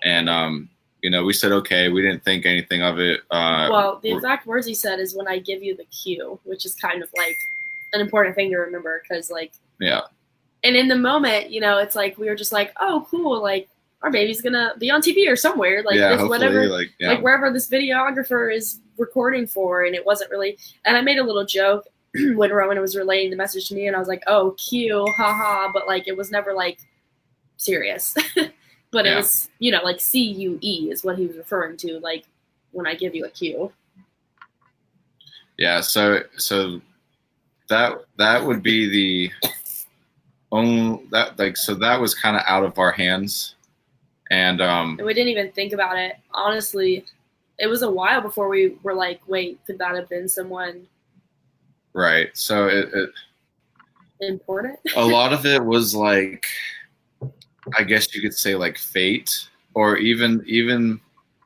And we said okay. We didn't think anything of it. Well, the exact words he said is, "When I give you the cue," which is kind of like an important thing to remember, because yeah. And in the moment, it's like we were just like, oh, cool, like our baby's gonna be on TV or somewhere, like this, whatever, like wherever this videographer is recording for. And it wasn't really. And I made a little joke when Rowan was relaying the message to me, and I was like, oh, cute, haha, but like it was never like serious. But it was, like CUE is what he was referring to, like when I give you a cue. Yeah, so that would be the only that was kind of out of our hands, and we didn't even think about it. Honestly, it was a while before we were like, wait, could that have been someone? Right. So it important. A lot of it was like, I guess you could say like fate, or even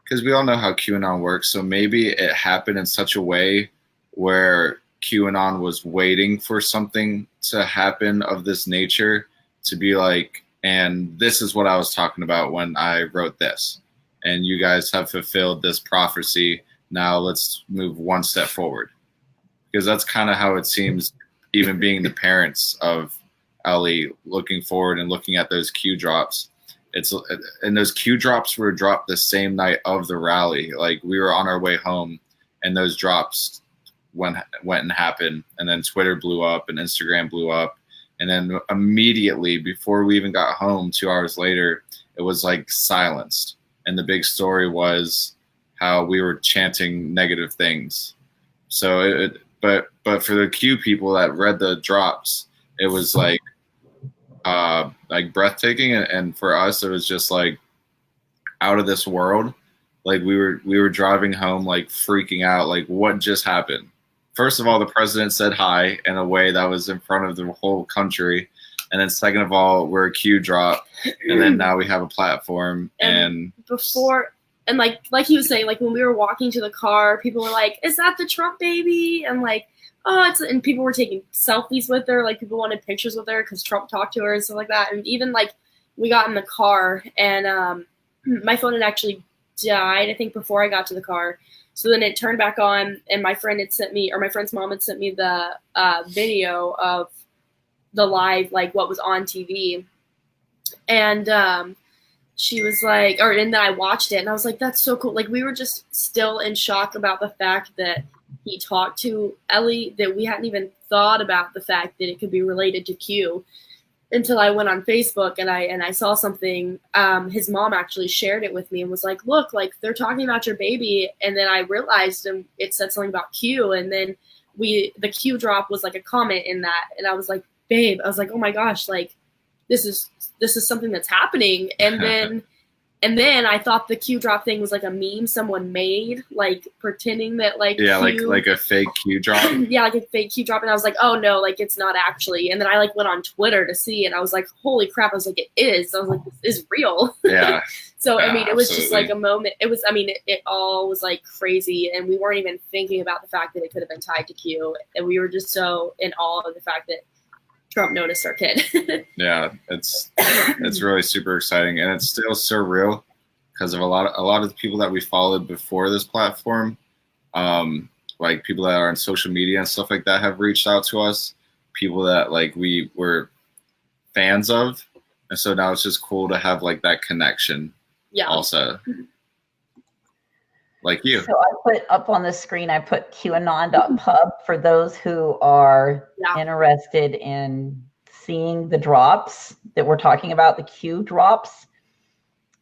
because we all know how QAnon works. So maybe it happened in such a way where QAnon was waiting for something to happen of this nature to be like, and this is what I was talking about when I wrote this, and you guys have fulfilled this prophecy. Now let's move one step forward, because that's kind of how it seems, even being the parents of Ellie, looking forward and looking at those cue drops. it's, and those Q drops were dropped the same night of the rally. Like we were on our way home, and those drops went and happened, and then Twitter blew up and Instagram blew up, and then immediately before we even got home, 2 hours later, it was like silenced, and the big story was how we were chanting negative things. So but for the Q people that read the drops, it was like breathtaking, and for us it was just like out of this world. Like we were driving home like freaking out, like what just happened. First of all, the president said hi in a way that was in front of the whole country, and then second of all, we're a Q drop, and then now we have a platform. And before, and like he was saying, like when we were walking to the car, people were like, "Is that the Trump baby?" And like, "Oh, it's," and people were taking selfies with her. Like people wanted pictures with her because Trump talked to her and stuff like that. And even like we got in the car, and my phone had actually died, I think, before I got to the car. So then it turned back on, and my friend had sent me, or my friend's mom had sent me the video of the live, like what was on TV. And she was like, and then I watched it, and I was like, that's so cool. Like we were just still in shock about the fact that he talked to Ellie, that we hadn't even thought about the fact that it could be related to Q until I went on Facebook and I saw something. His mom actually shared it with me and was like, look, like they're talking about your baby. And then I realized, and it said something about Q, and then the Q drop was like a comment in that, and I was like, babe, I was like, oh my gosh, like this is something that's happening. And then I thought the Q drop thing was like a meme someone made, like pretending that like Q, like a fake Q drop. Yeah, like a fake Q drop. And I was like, oh no, like it's not actually. And then I like went on Twitter to see, and I was like, holy crap! I was like, it is. I was like, this is real. Yeah. So yeah, I mean, it was absolutely. just like a moment. It was. I mean, it all was like crazy, and we weren't even thinking about the fact that it could have been tied to Q, and we were just so in awe of the fact that Trump noticed our kid. Yeah, it's really super exciting, and it's still surreal because of a lot of the people that we followed before this platform, like people that are on social media and stuff like that have reached out to us, people that like we were fans of, and so now it's just cool to have like that connection. Yeah. Also, like you. So I put up on the screen, I put QAnon.pub for those who are interested in seeing the drops that we're talking about, the Q drops.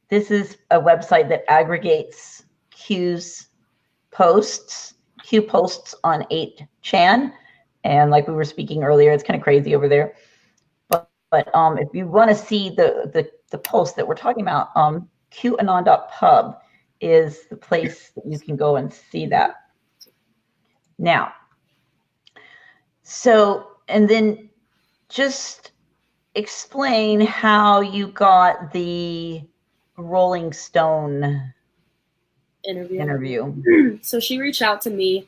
This is a website that aggregates Q posts on 8chan. And like we were speaking earlier, it's kind of crazy over there. But if you want to see the post that we're talking about, QAnon.pub is the place that you can go and see that. Now, so, and then just explain how you got the Rolling Stone interview. So she reached out to me,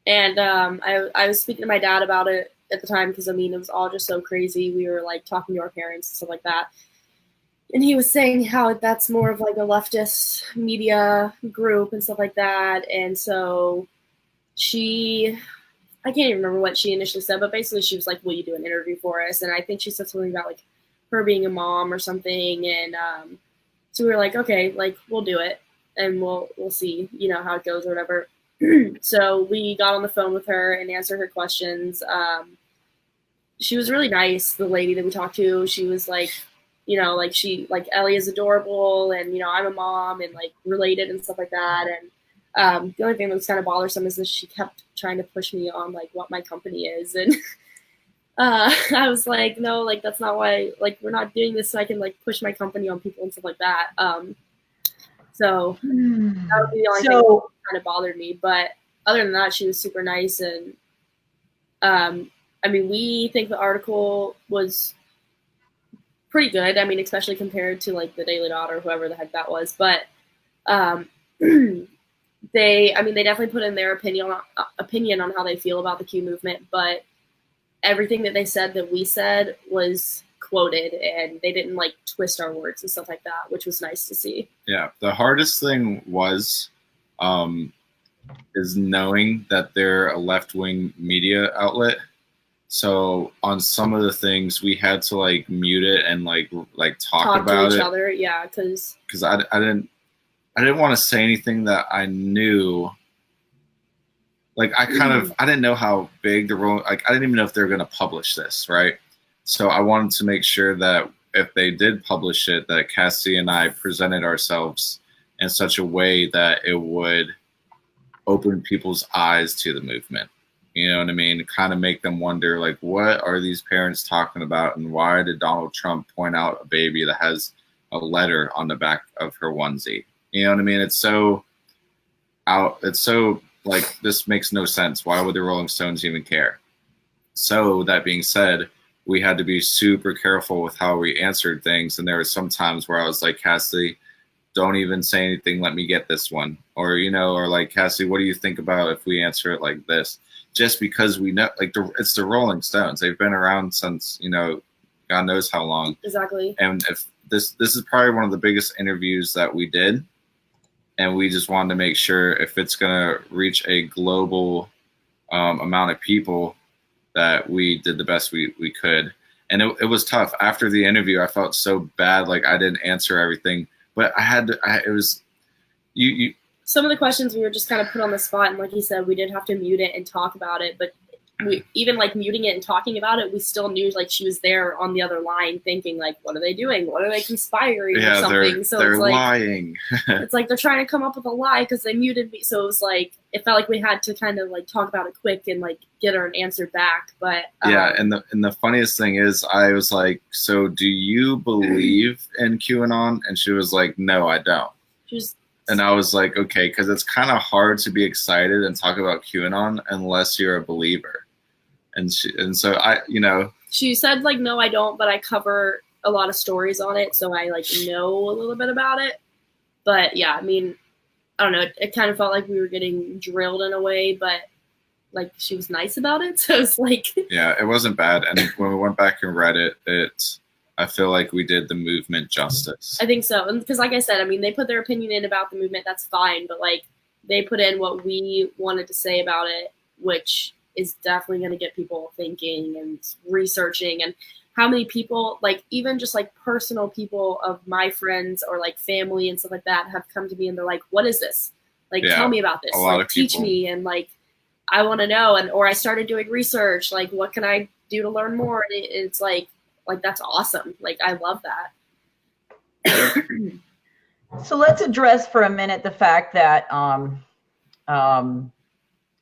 and I was speaking to my dad about it at the time because I mean it was all just so crazy. We were like talking to our parents and stuff like that. And he was saying how that's more of like a leftist media group and stuff like that. And so I can't even remember what she initially said, but basically she was like, will you do an interview for us? And I think she said something about like her being a mom or something. And so we were like, okay, like we'll do it and we'll see, you know, how it goes or whatever. So we got on the phone with her and answered her questions. She was really nice, the lady that we talked to. She was like, you know, like Ellie is adorable, and you know, I'm a mom and like related and stuff like that. And the only thing that was kind of bothersome is that she kept trying to push me on like what my company is, and I was like, no, like that's not why. Like we're not doing this so I can like push my company on people and stuff like that. So that would be the only thing that kind of bothered me. But other than that, she was super nice, and I mean, we think the article was pretty good. I mean, especially compared to like the Daily Dot or whoever the heck that was. But they definitely put in their opinion on how they feel about the Q movement. But everything that they said that we said was quoted, and they didn't like twist our words and stuff like that, which was nice to see. Yeah, the hardest thing was is knowing that they're a left-wing media outlet. So on some of the things we had to like mute it and like talk Talk to about each it other, yeah, because I didn't want to say anything that I knew. Like I didn't know how big the role. Like I didn't even know if they were going to publish this, right? So I wanted to make sure that if they did publish it, that Cassie and I presented ourselves in such a way that it would open people's eyes to the movement. You know what I mean? Kind of make them wonder, like, what are these parents talking about, and why did Donald Trump point out a baby that has a letter on the back of her onesie? You know what I mean? It's so out. It's so like this makes no sense. Why would the Rolling Stones even care? So that being said, we had to be super careful with how we answered things, and there were some times where I was like, Cassie, don't even say anything. Let me get this one. Or, you know, or like, Cassie, what do you think about if we answer it like this? Just because we know, like, it's the Rolling Stones. They've been around since, you know, God knows how long. exactly. And if this is probably one of the biggest interviews that we did. And we just wanted to make sure if it's going to reach a global amount of people that we did the best we could. And it was tough. After the interview, I felt so bad. Like I didn't answer everything. But I had to, it was, you. Some of the questions we were just kind of put on the spot, and like you said, we did have to mute it and talk about it. But we even like muting it and talking about it, we still knew like she was there on the other line, thinking like, what are they doing? What are they conspiring or something? So they're it's like lying. it's like they're trying to come up with a lie because they muted me. So it was like it felt like we had to kind of like talk about it quick and like get her an answer back. But yeah, and the funniest thing is, I was like, so do you believe in QAnon? And she was like, no, I don't. she was. And I was like, okay, because it's kind of hard to be excited and talk about QAnon unless you're a believer. And so I, you know, She said like, no, I don't, but I cover a lot of stories on it, so I like know a little bit about it. But yeah, I mean, I don't know. It kind of felt like we were getting drilled in a way, but like she was nice about it, so it's like yeah, it wasn't bad. And when we went back and read it, I feel like we did the movement justice. I think so, and because like I said, I mean, they put their opinion in about the movement. That's fine, but like they put in what we wanted to say about it, which is definitely going to get people thinking and researching. And how many people, like even just like personal people of my friends or like family and stuff like that, have come to me and they're like, "What is this? Like, tell me about this. A lot like, of teach people. me." And like, I want to know. And or I started doing research. Like, what can I do to learn more? And it's like that's awesome. Like, I love that. So let's address for a minute the fact that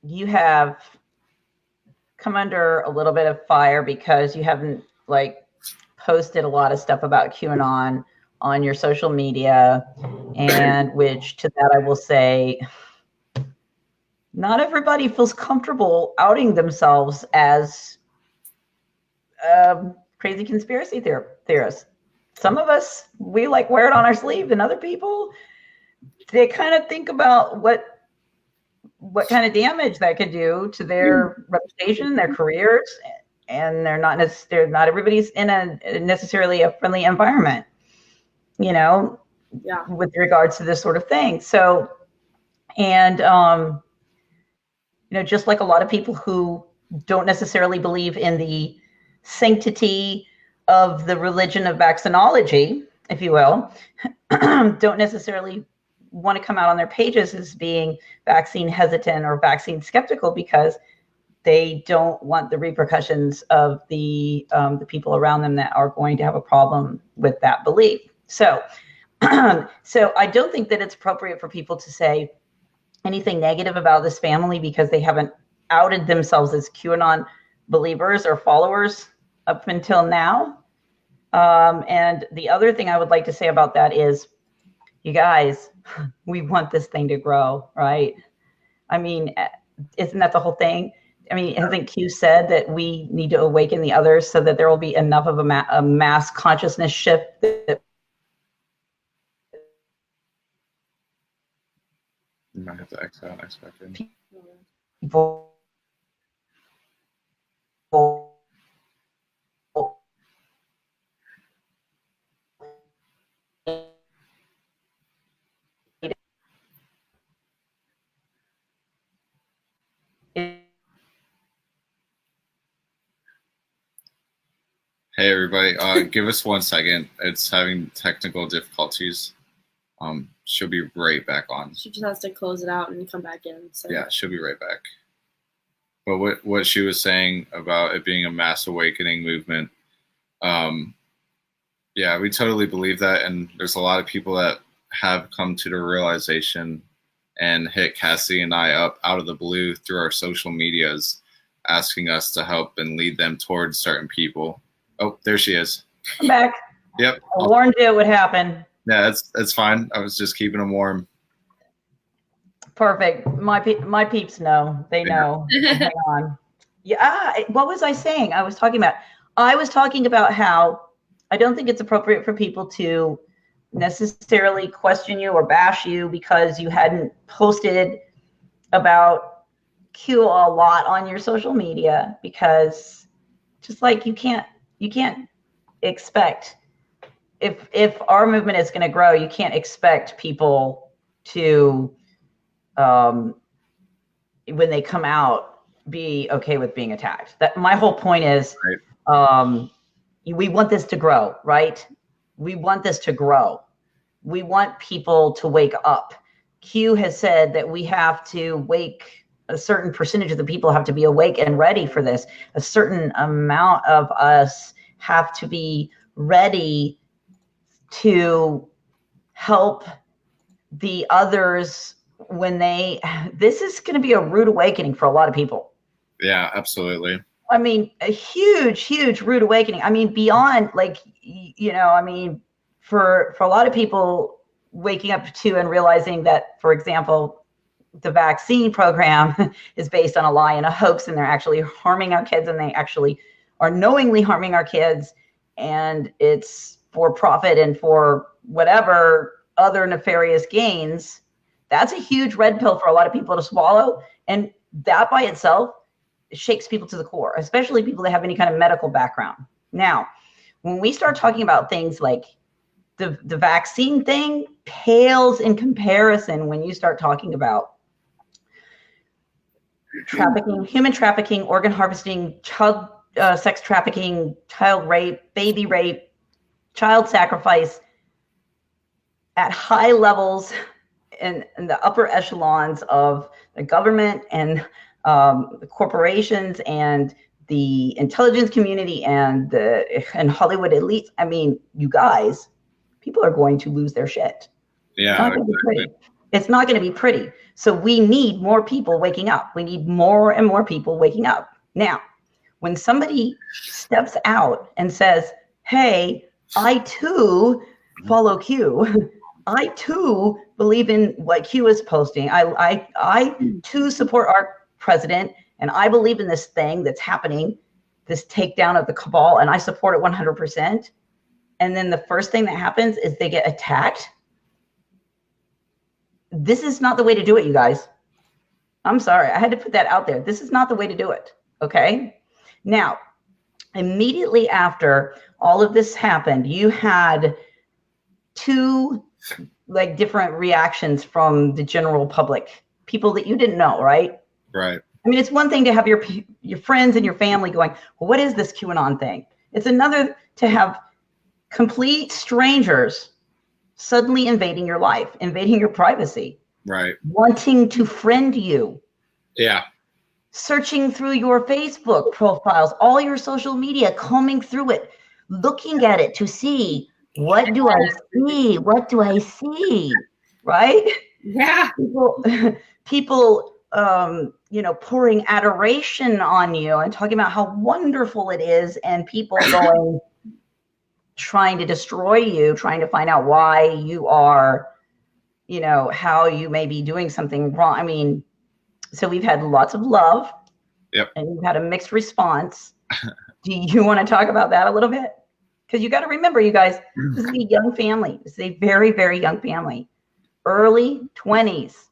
you have come under a little bit of fire because you haven't like posted a lot of stuff about QAnon on your social media, and which to that I will say, not everybody feels comfortable outing themselves as crazy conspiracy theorists. Some of us, we like wear it on our sleeve, and other people, they kind of think about what kind of damage that could do to their reputation, their careers, and they're not everybody's in a necessarily a friendly environment, you know, Yeah. with regards to this sort of thing. So, and you know, just like a lot of people who don't necessarily believe in the sanctity of the religion of vaccinology, if you will, don't necessarily want to come out on their pages as being vaccine hesitant or vaccine skeptical because they don't want the repercussions of the people around them that are going to have a problem with that belief. So, so I don't think that it's appropriate for people to say anything negative about this family because they haven't outed themselves as QAnon believers or followers up until now. And the other thing I would like to say about that is, you guys, we want this thing to grow, right? I mean, isn't that the whole thing? I mean, hasn't Q said that we need to awaken the others so that there will be enough of a mass consciousness shift that You might have to X out, X back in. people Hey everybody, give us 1 second. It's having technical difficulties. She'll be right back on. She just has to close it out and come back in. So. Yeah, she'll be right back. But what she was saying about it being a mass awakening movement, yeah, we totally believe that, and there's a lot of people that have come to the realization and hit Cassie and I up out of the blue through our social medias, asking us to help and lead them towards certain people. Oh, there she is. I'm back. Yep. I warned you it would happen. Yeah, it's fine. I was just keeping them warm. Perfect. My peeps know. They know. Hang on. Yeah. What was I saying? I was talking about how I don't think it's appropriate for people to necessarily question you or bash you because you hadn't posted about Q a lot on your social media, because just like you can't expect, if our movement is going to grow, you can't expect people to when they come out be okay with being attacked. That my whole point is, right. We want this to grow, right? We want this to grow. We want people to wake up. Q has said that we have to wake, a certain percentage of the people have to be awake and ready for this. A certain amount of us have to be ready to help the others when this is going to be a rude awakening for a lot of people. Yeah, absolutely. I mean, a huge rude awakening. I mean, beyond like, I mean, for a lot of people waking up to and realizing that, for example, the vaccine program is based on a lie and a hoax, and they're actually harming our kids, and they actually are knowingly harming our kids, and it's for profit and for whatever other nefarious gains. That's a huge red pill for a lot of people to swallow. And that by itself shakes people to the core, especially people that have any kind of medical background. Now, when we start talking about things like the vaccine thing pales in comparison when you start talking about trafficking, human trafficking, organ harvesting, child sex trafficking, child rape, baby rape, child sacrifice at high levels in the upper echelons of the government and the corporations and the intelligence community and Hollywood elites. I mean, you guys, people are going to lose their shit. Yeah, it's not going to be pretty. It's not going to be pretty. So we need more people waking up. We need more and more people waking up. Now, when somebody steps out and says, hey, I too follow Q. I too believe in what Q is posting. I too support our president, and I believe in this thing that's happening, this takedown of the cabal, and I support it 100%. And then the first thing that happens is they get attacked. This is not the way to do it, you guys. I'm sorry. I had to put that out there. This is not the way to do it. Okay. Now, immediately after all of this happened, you had two like different reactions from the general public, people that you didn't know, right? Right. I mean, it's one thing to have your friends and your family going, well, what is this QAnon thing? It's another to have complete strangers suddenly invading your life, invading your privacy, right, wanting to friend you. Yeah. Searching through your Facebook profiles, all your social media, combing through it, looking at it to see, what do I see? What do I see? Right? Yeah. People pouring adoration on you and talking about how wonderful it is, and people going, trying to destroy you, trying to find out why you are, how you may be doing something wrong. I mean, so we've had lots of love. Yep. And you've had a mixed response. Do you want to talk about that a little bit? Because you got to remember, you guys, this is a young family. This is a very, very young family. Early 20s.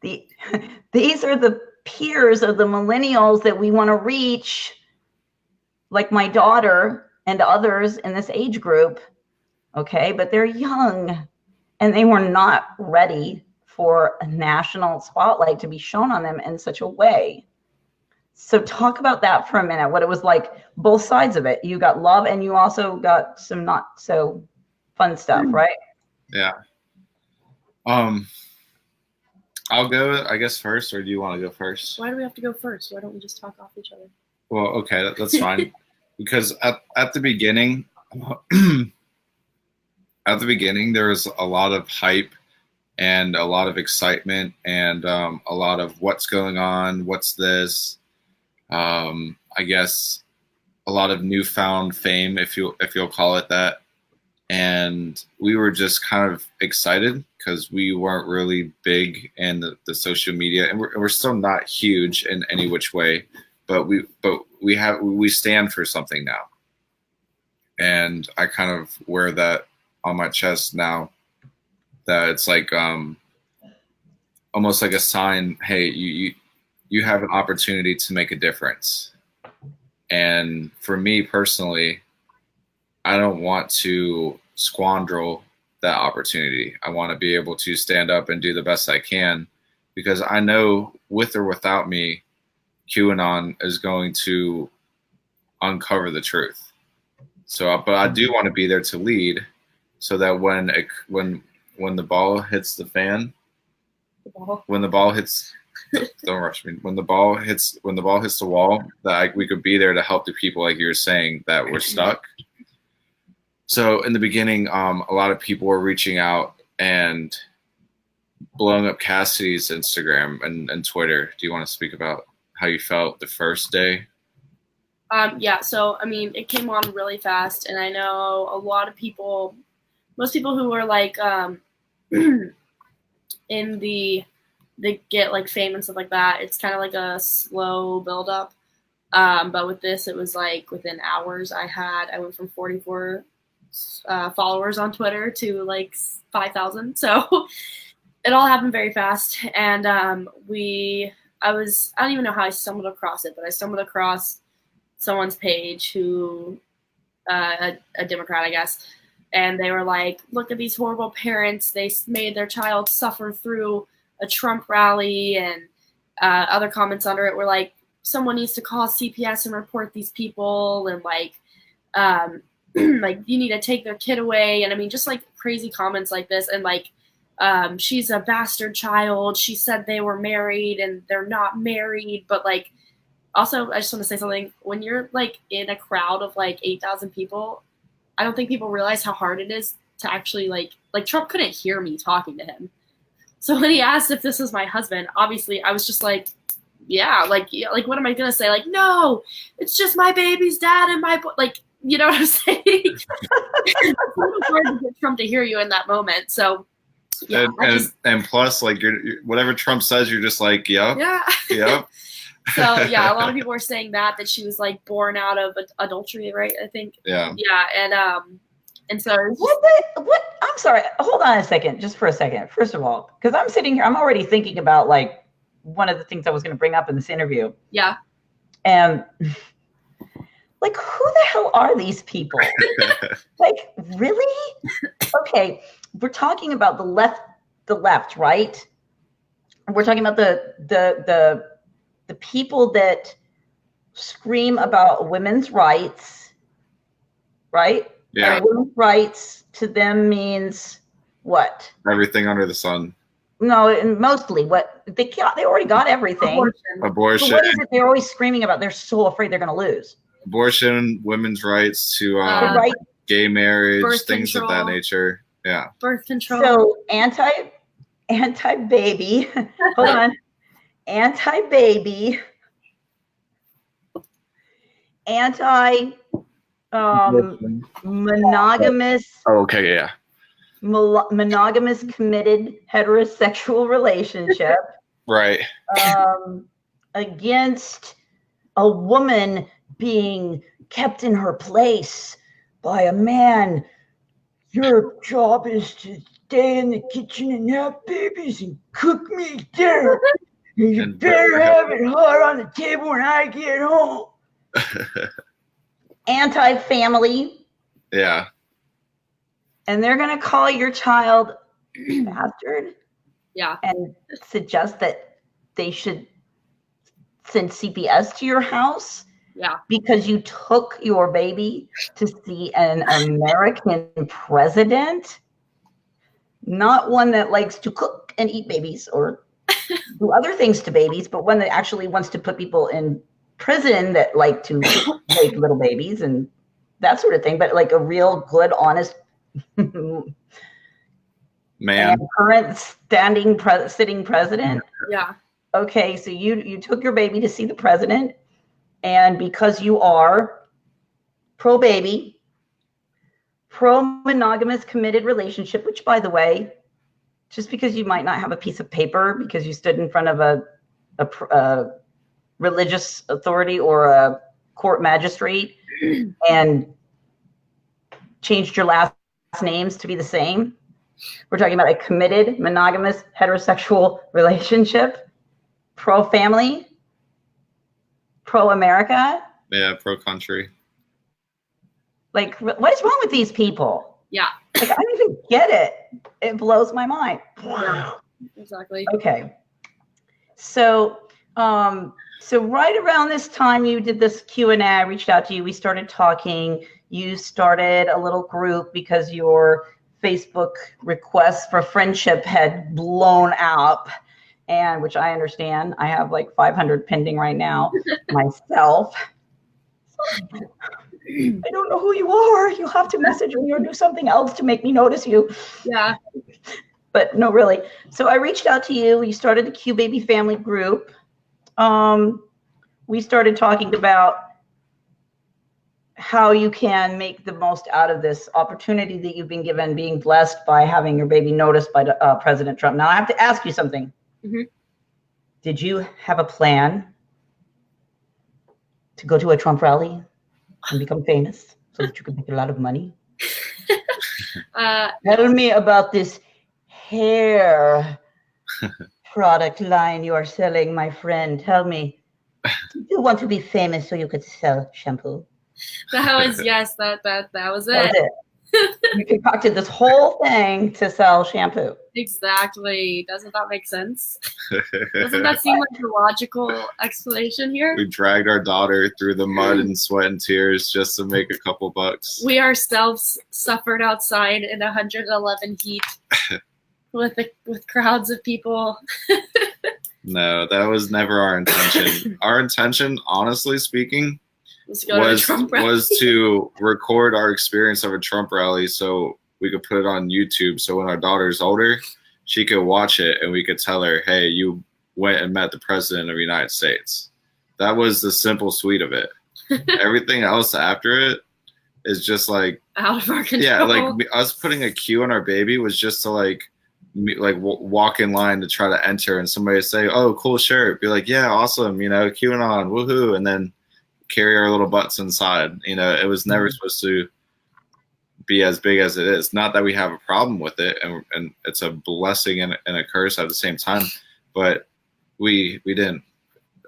These are the peers of the millennials that we want to reach, like my daughter and others in this age group. Okay, but they're young and they were not ready for a national spotlight to be shown on them in such a way. So talk about that for a minute. What it was like, both sides of it. You got love, and you also got some not so fun stuff, right? Yeah. Um, I'll go, I guess, first, or do you want to go first? Why do we have to go first? Why don't we just talk off each other? Well, okay, that's fine. Because at the beginning, there was a lot of hype and a lot of excitement and a lot of what's going on, what's this. I guess a lot of newfound fame, if you'll call it that. And we were just kind of excited because we weren't really big in the social media, and we're still not huge in any which way, but we stand for something now, and I kind of wear that on my chest now. That it's like almost like a sign. Hey, you have an opportunity to make a difference, and for me personally, I don't want to squander that opportunity. I want to be able to stand up and do the best I can, because I know with or without me, QAnon is going to uncover the truth. So, but I do want to be there to lead, so that when the ball hits the fan, when the ball hits, don't rush me. When the ball hits the wall, that we could be there to help the people, like you were saying, that were stuck. So in the beginning, a lot of people were reaching out and blowing up Cassidy's Instagram and Twitter. Do you want to speak about how you felt the first day? Yeah, so I mean, it came on really fast, and I know a lot of people, most people who were like in the get like fame and stuff like that, it's kind of like a slow build up. But with this, it was like within hours. I went from 44 followers on Twitter to like 5,000. So it all happened very fast. And I don't even know how I stumbled across it, but I stumbled across someone's page who, a Democrat, I guess. And they were like, look at these horrible parents. They made their child suffer through a Trump rally. And other comments under it were like, someone needs to call CPS and report these people. And like, like you need to take their kid away. And I mean, just like crazy comments like this. And like, she's a bastard child. She said they were married and they're not married. But like, also, I just want to say something. When you're like in a crowd of like 8,000 people, I don't think people realize how hard it is to actually like Trump couldn't hear me talking to him. So when he asked if this was my husband, obviously I was just like, yeah, like what am I going to say? Like, no, it's just my baby's dad and my, like, you know what I'm saying? It's hard to get Trump to hear you in that moment. So, yeah. And plus, like, you're whatever Trump says, you're just like, yep. Yeah. Yep. So, yeah, a lot of people were saying that she was, like, born out of adultery, right, I think? Yeah. Yeah, and so. What? I'm sorry. Hold on a second, just for a second. First of all, because I'm sitting here, I'm already thinking about, like, one of the things I was going to bring up in this interview. Yeah. And, like, who the hell are these people? Like, really? Okay, we're talking about the left, right? We're talking about the people that scream about women's rights, right? Yeah. And women's rights to them means what? Everything under the sun. No, and mostly what they already got everything. Abortion. So what is it they're always screaming about? They're so afraid they're going to lose. Abortion, women's rights to right. gay marriage, Birth things control. of that nature. Yeah. Birth control. So anti-baby. Hold on. Anti-baby. Monogamous. Oh, okay, yeah. Monogamous committed heterosexual relationship. Right. Against a woman being kept in her place by a man. Your job is to stay in the kitchen and have babies and cook me dinner. And you better have it hot on the table when I get home. Anti-family. Yeah. And they're going to call your child bastard. Yeah. And suggest that they should send CPS to your house Yeah. because you took your baby to see an American president, not one that likes to cook and eat babies or do other things to babies, but one that actually wants to put people in prison that like to rape little babies and that sort of thing, but like a real good, honest Man. and current sitting president. Yeah. Okay, so you took your baby to see the president, and because you are pro baby, pro monogamous committed relationship, which by the way, just because you might not have a piece of paper because you stood in front of a religious authority or a court magistrate and changed your last names to be the same. We're talking about a committed monogamous heterosexual relationship, pro family, pro America. Yeah, pro country. Like, what is wrong with these people? Yeah. Like, I don't even get it. It blows my mind. Yeah, exactly. Okay. So, so right around this time you did this Q&A, I reached out to you. We started talking. You started a little group because your Facebook requests for friendship had blown up, and which I understand. I have like 500 pending right now myself. I don't know who you are. You'll have to message me or do something else to make me notice you. Yeah. But no, really. So I reached out to you. You started the Q Baby Family group. We started talking about how you can make the most out of this opportunity that you've been given, being blessed by having your baby noticed by President Trump. Now, I have to ask you something. Mm-hmm. Did you have a plan to go to a Trump rally and become famous so that you could make a lot of money? Tell me about this hair product line you are selling, my friend. Tell me, do you want to be famous so you could sell shampoo? That was, yes, that was it. That was it. You concocted this whole thing to sell shampoo. Exactly. Doesn't that make sense? Doesn't that seem like a logical explanation here? We dragged our daughter through the mud and sweat and tears just to make a couple bucks. We ourselves suffered outside in 111 heat with crowds of people. No, that was never our intention. Our intention, honestly speaking, was to record our experience of a Trump rally so we could put it on YouTube. So when our daughter's older, she could watch it and we could tell her, hey, you went and met the president of the United States. That was the simple sweet of it. Everything else after it is just like out of our control. Yeah, like us putting a Q on our baby was just to walk in line to try to enter and somebody say, oh, cool shirt. Be like, yeah, awesome, QAnon, woohoo. And then carry our little butts inside. It was never supposed to be as big as it is. Not that we have a problem with it, and it's a blessing and a curse at the same time, but we didn't,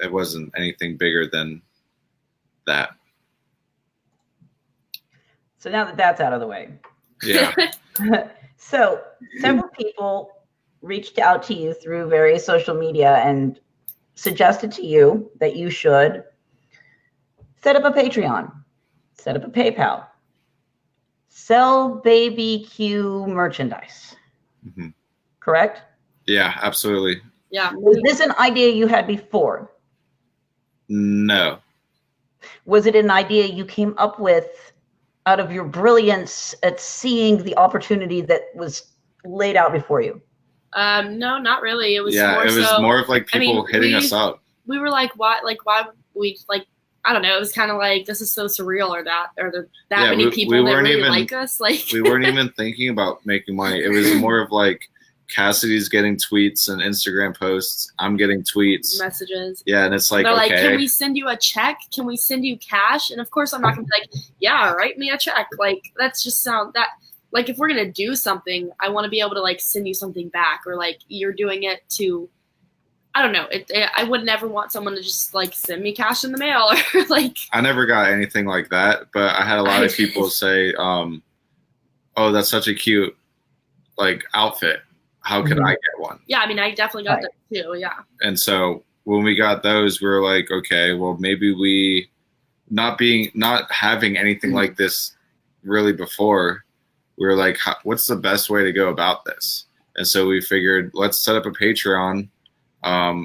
it wasn't anything bigger than that. So now that that's out of the way. Yeah. So several people reached out to you through various social media and suggested to you that you should set up a Patreon, set up a PayPal, sell baby Q merchandise. Mm-hmm. Correct? Yeah, absolutely. Yeah. Was this an idea you had before? No. Was it an idea you came up with out of your brilliance at seeing the opportunity that was laid out before you? No, not really. It was more of like people hitting us up. We were like, why we like, I don't know. It was kind of like, this is so surreal, or that many people that really like us. Like, we weren't even thinking about making money. It was more of like Cassidy's getting tweets and Instagram posts. I'm getting tweets, messages. Yeah, and it's like, they're okay, like, can we send you a check? Can we send you cash? And of course, I'm not gonna be like, yeah, write me a check. Like, that's just sound that. Like, if we're gonna do something, I want to be able to like send you something back, or like you're doing it to. I don't know. I would never want someone to just like send me cash in the mail or like. I never got anything like that, but I had a lot of people say, "Oh, that's such a cute like outfit. How could I get one?" Yeah, I mean, I definitely got that too. Yeah. And so when we got those, we were like, okay, well, maybe we not having anything like this really before, we were like, what's the best way to go about this? And so we figured, let's set up a Patreon,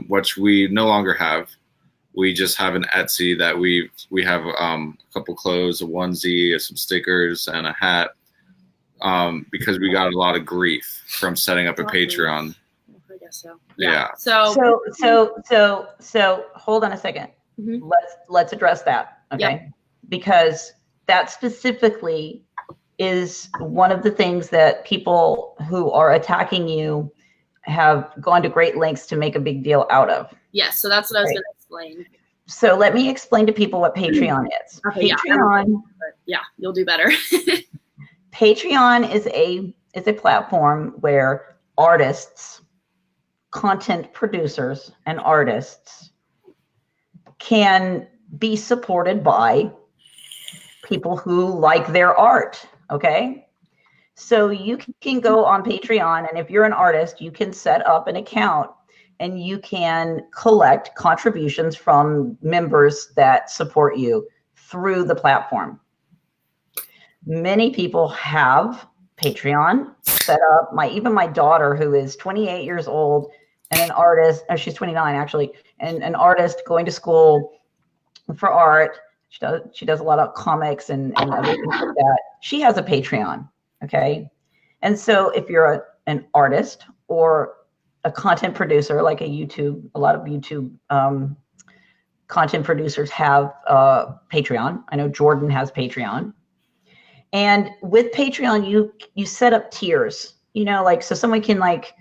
which we no longer have. We just have an Etsy that we have a couple clothes, a onesie, some stickers, and a hat, because we got a lot of grief from setting up a Patreon. I guess so. Yeah. So hold on a second. Mhm. Let's address that, okay? Yep. Because that specifically is one of the things that people who are attacking you have gone to great lengths to make a big deal out of. Yes, so that's what I was going to explain. So let me explain to people what Patreon is. Okay, Patreon, But yeah, you'll do better. Patreon is a platform where artists, content producers, and artists can be supported by people who like their art. Okay. So you can go on Patreon, and if you're an artist, you can set up an account and you can collect contributions from members that support you through the platform. Many people have Patreon set up. Even my daughter, who is 28 years old and an artist, she's 29 actually, and an artist going to school for art. She does a lot of comics and other things like that. She has a Patreon, okay? And so if you're an artist or a content producer, like a lot of YouTube content producers have Patreon. I know Jordan has Patreon. And with Patreon, you set up tiers, like, so someone can like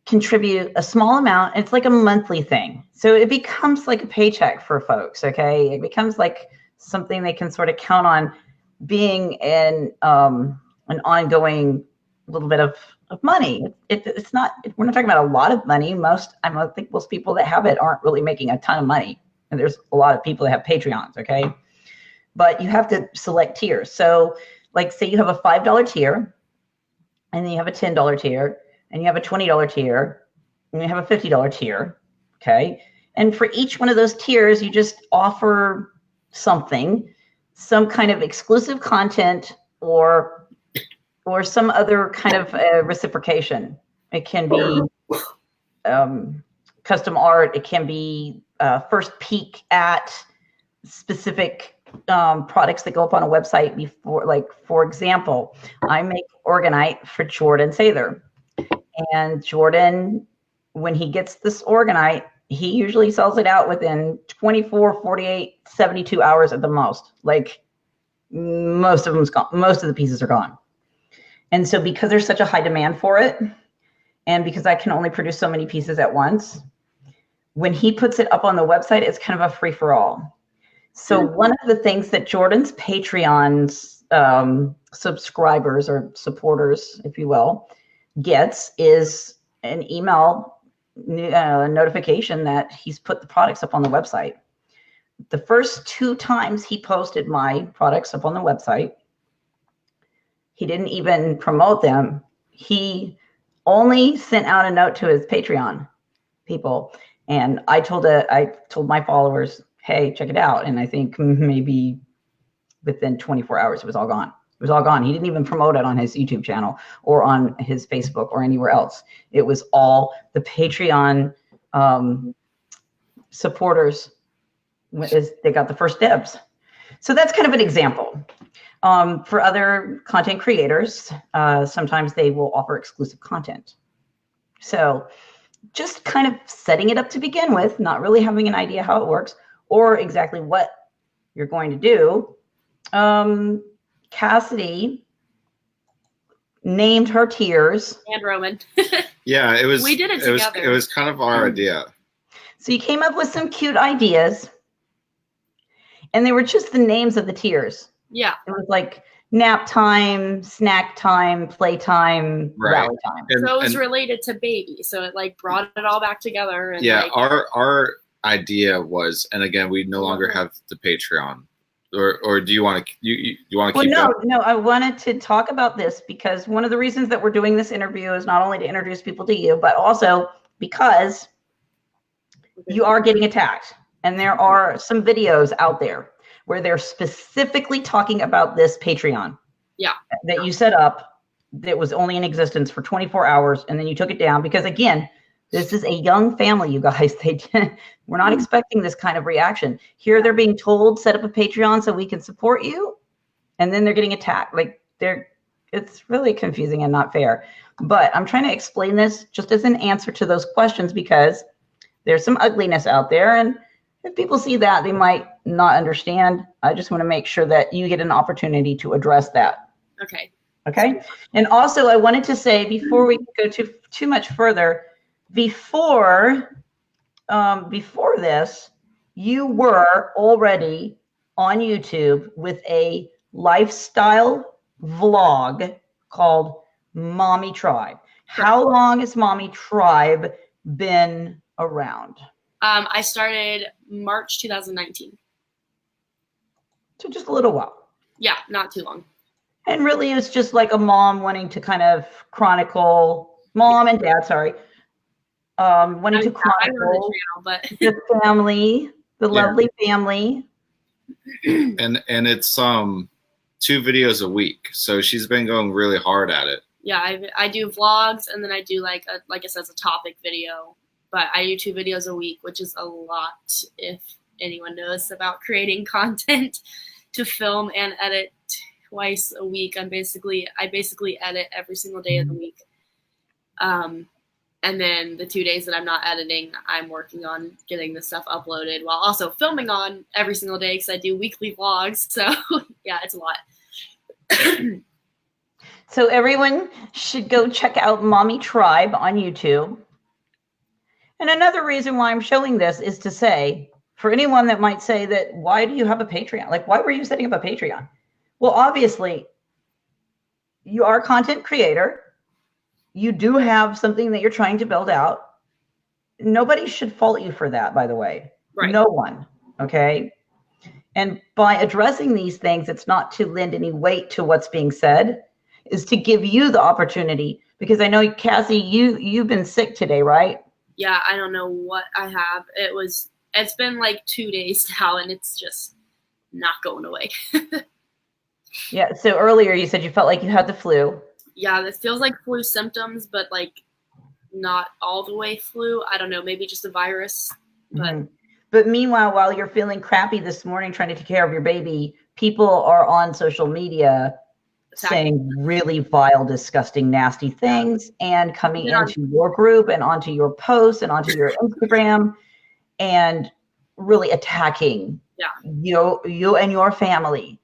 contribute a small amount. It's like a monthly thing. So it becomes like a paycheck for folks. Okay. It becomes like something they can sort of count on being an ongoing little bit of money. It's not, we're not talking about a lot of money. I think most people that have it aren't really making a ton of money. And there's a lot of people that have Patreons. Okay. But you have to select tiers. So like, say you have a $5 tier, and then you have a $10 tier, and you have a $20 tier, and you have a $50 tier, okay? And for each one of those tiers, you just offer something, some kind of exclusive content or some other kind of reciprocation. It can be custom art. It can be first peek at specific products that go up on a website before, like, for example, I make Orgonite for Jordan Sather. And Jordan, when he gets this Orgonite, he usually sells it out within 24, 48, 72 hours at the most. Like, most of the pieces are gone. And so because there's such a high demand for it, and because I can only produce so many pieces at once, when he puts it up on the website, it's kind of a free-for-all. So one of the things that Jordan's Patreon's subscribers or supporters, if you will, gets is an email notification that he's put the products up on the website. The first 2 times he posted my products up on the website, he didn't even promote them. He only sent out a note to his Patreon people. And I told my followers, hey, check it out. And I think maybe within 24 hours, it was all gone. It was all gone. He didn't even promote it on his YouTube channel or on his Facebook or anywhere else. It was all the Patreon supporters. They got the first dibs. So that's kind of an example. For other content creators, sometimes they will offer exclusive content. So just kind of setting it up to begin with, not really having an idea how it works or exactly what you're going to do. Cassidy named her tiers. And Roman. Yeah, it was. We did it together. It was kind of our idea. So you came up with some cute ideas, and they were just the names of the tiers. Yeah. It was like nap time, snack time, play time, rally time. So it was related to baby. So it like brought it all back together. And yeah, like, our idea was, and again, we no longer have the Patreon. Or do you want to you want to keep going? No, I wanted to talk about this because one of the reasons that we're doing this interview is not only to introduce people to you, but also because You are getting attacked. And there are some videos out there where they're specifically talking about this Patreon. Yeah. That you set up that was only in existence for 24 hours and then you took it down because, again, this is a young family, you guys. We're not expecting this kind of reaction. Here they're being told, set up a Patreon so we can support you, and then they're getting attacked. Like, it's really confusing and not fair. But I'm trying to explain this just as an answer to those questions because there's some ugliness out there, and if people see that, they might not understand. I just want to make sure that you get an opportunity to address that. Okay. Okay. And also, I wanted to say before we go too much further, before this, you were already on YouTube with a lifestyle vlog called Mommy Tribe. How long has Mommy Tribe been around? I started March 2019. So just a little while. Yeah, not too long. And really it's just like a mom wanting to kind of chronicle, mom and dad, sorry, wanting to chronicle the family, the lovely family. And it's 2 videos a week. So she's been going really hard at it. Yeah, I do vlogs, and then I do like I said, a topic video. But I do 2 videos a week, which is a lot if anyone knows about creating content. To film and edit twice a week. I basically edit every single day of the week. And then the 2 days that I'm not editing, I'm working on getting the stuff uploaded while also filming on every single day because I do weekly vlogs. So yeah, it's a lot. So everyone should go check out Mommy Tribe on YouTube. And another reason why I'm showing this is to say, for anyone that might say that, why do you have a Patreon? Like, why were you setting up a Patreon? Well, obviously, you are a content creator. You do have something that you're trying to build out. Nobody should fault you for that, by the way. Right. No one, okay? And by addressing these things, it's not to lend any weight to what's being said, is to give you the opportunity. Because I know, Cassie, you've been sick today, right? Yeah, I don't know what I have. It's been like 2 days now, and it's just not going away. Yeah, so earlier you said you felt like you had the flu. Yeah, this feels like flu symptoms, but like not all the way flu. I don't know, maybe just a virus. But But meanwhile, while you're feeling crappy this morning trying to take care of your baby, people are on social media saying really vile, disgusting, nasty things and coming into your group and onto your posts and onto your Instagram and really attacking you and your family.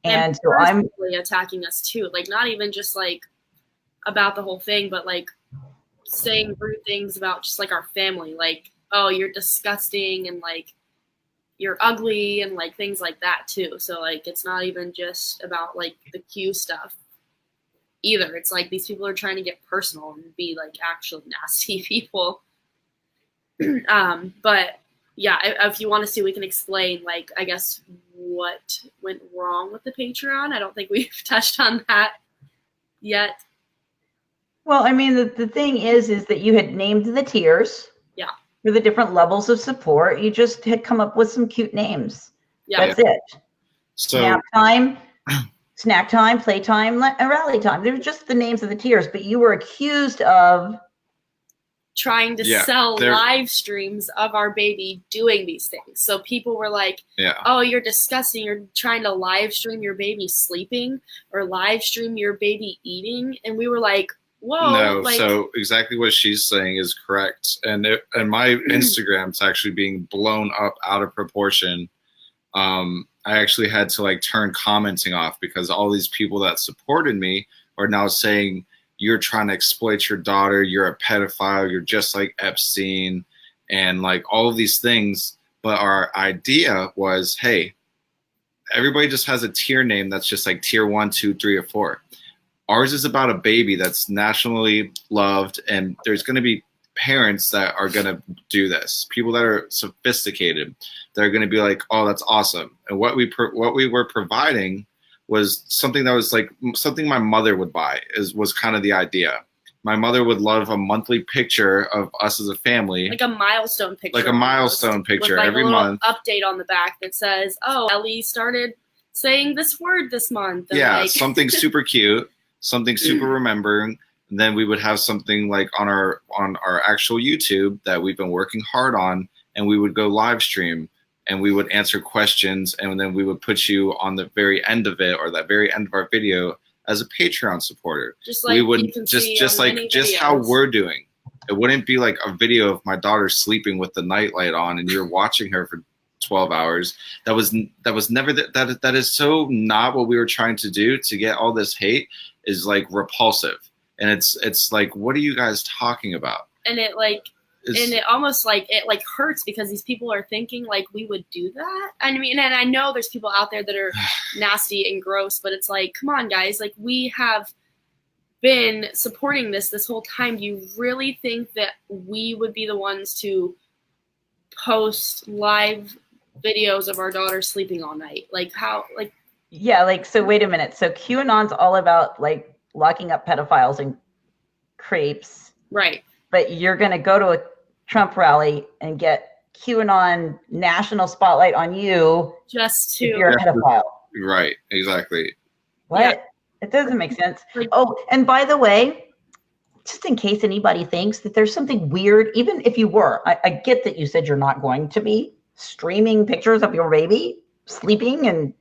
And so I'm attacking us too. Like, not even just like about the whole thing, but like saying rude things about just like our family. Like, oh, you're disgusting and like you're ugly and like things like that too. So like it's not even just about like the Q stuff either. It's like these people are trying to get personal and be like actually nasty people. But yeah, if you want to see, we can explain like, I guess, what went wrong with the Patreon. I don't think we've touched on that yet. Well, I mean, the thing is that you had named the tiers. Yeah. For the different levels of support. You just had come up with some cute names. Yeah. That's it. So Nap time, snack time, playtime, rally time. They were just the names of the tiers, but you were accused of trying to sell live streams of our baby doing these things. So people were like, oh, you're disgusting. You're trying to live stream your baby sleeping or live stream your baby eating. And we were like, whoa. No, like, so exactly what she's saying is correct. And my Instagram's actually being blown up out of proportion. I actually had to like turn commenting off because all these people that supported me are now saying, you're trying to exploit your daughter, you're a pedophile, you're just like Epstein, and like all of these things. But our idea was, hey, everybody just has a tier name that's just like tier 1, 2, 3, or 4. Ours is about a baby that's nationally loved, and there's going to be parents that are going to do this, people that are sophisticated, that are going to be like, oh, that's awesome. And what we were providing was something that was like something my mother would buy, was kind of the idea. my mother would love a monthly picture of us as a family. Like a milestone picture. Like a milestone picture with like every a little month. update on the back that says, "Oh, Ellie started saying this word this month." And Yeah, like, something super cute, something super remembering. And then we would have something like on our actual YouTube that we've been working hard on, and we would go live stream and we would answer questions, and then we would put you on the very end of it, or that very end of our video, as a Patreon supporter. just like We would you can see just on like many just how videos. we're doing. It wouldn't be like a video of my daughter sleeping with the nightlight on and you're watching her for 12 hours. That was never that is so not what we were trying to do. To get all this hate is like repulsive. And it's like, what are you guys talking about? And it like It's- and it almost like it like hurts because these people are thinking like we would do that. I mean, and I know there's people out there that are nasty and gross, but it's like, come on, guys, like we have been supporting this whole time. Do you really think that we would be the ones to post live videos of our daughter sleeping all night? Like how, like, Yeah, like, so wait a minute. So QAnon's all about like locking up pedophiles and crepes, right. but you're going to go to a Trump rally and get QAnon national spotlight on you Just if you're to, a pedophile. right, exactly. What? Yeah. It doesn't make sense. Like- Oh, and by the way, just in case anybody thinks that there's something weird, even if you were, I get that you said you're not going to be streaming pictures of your baby sleeping and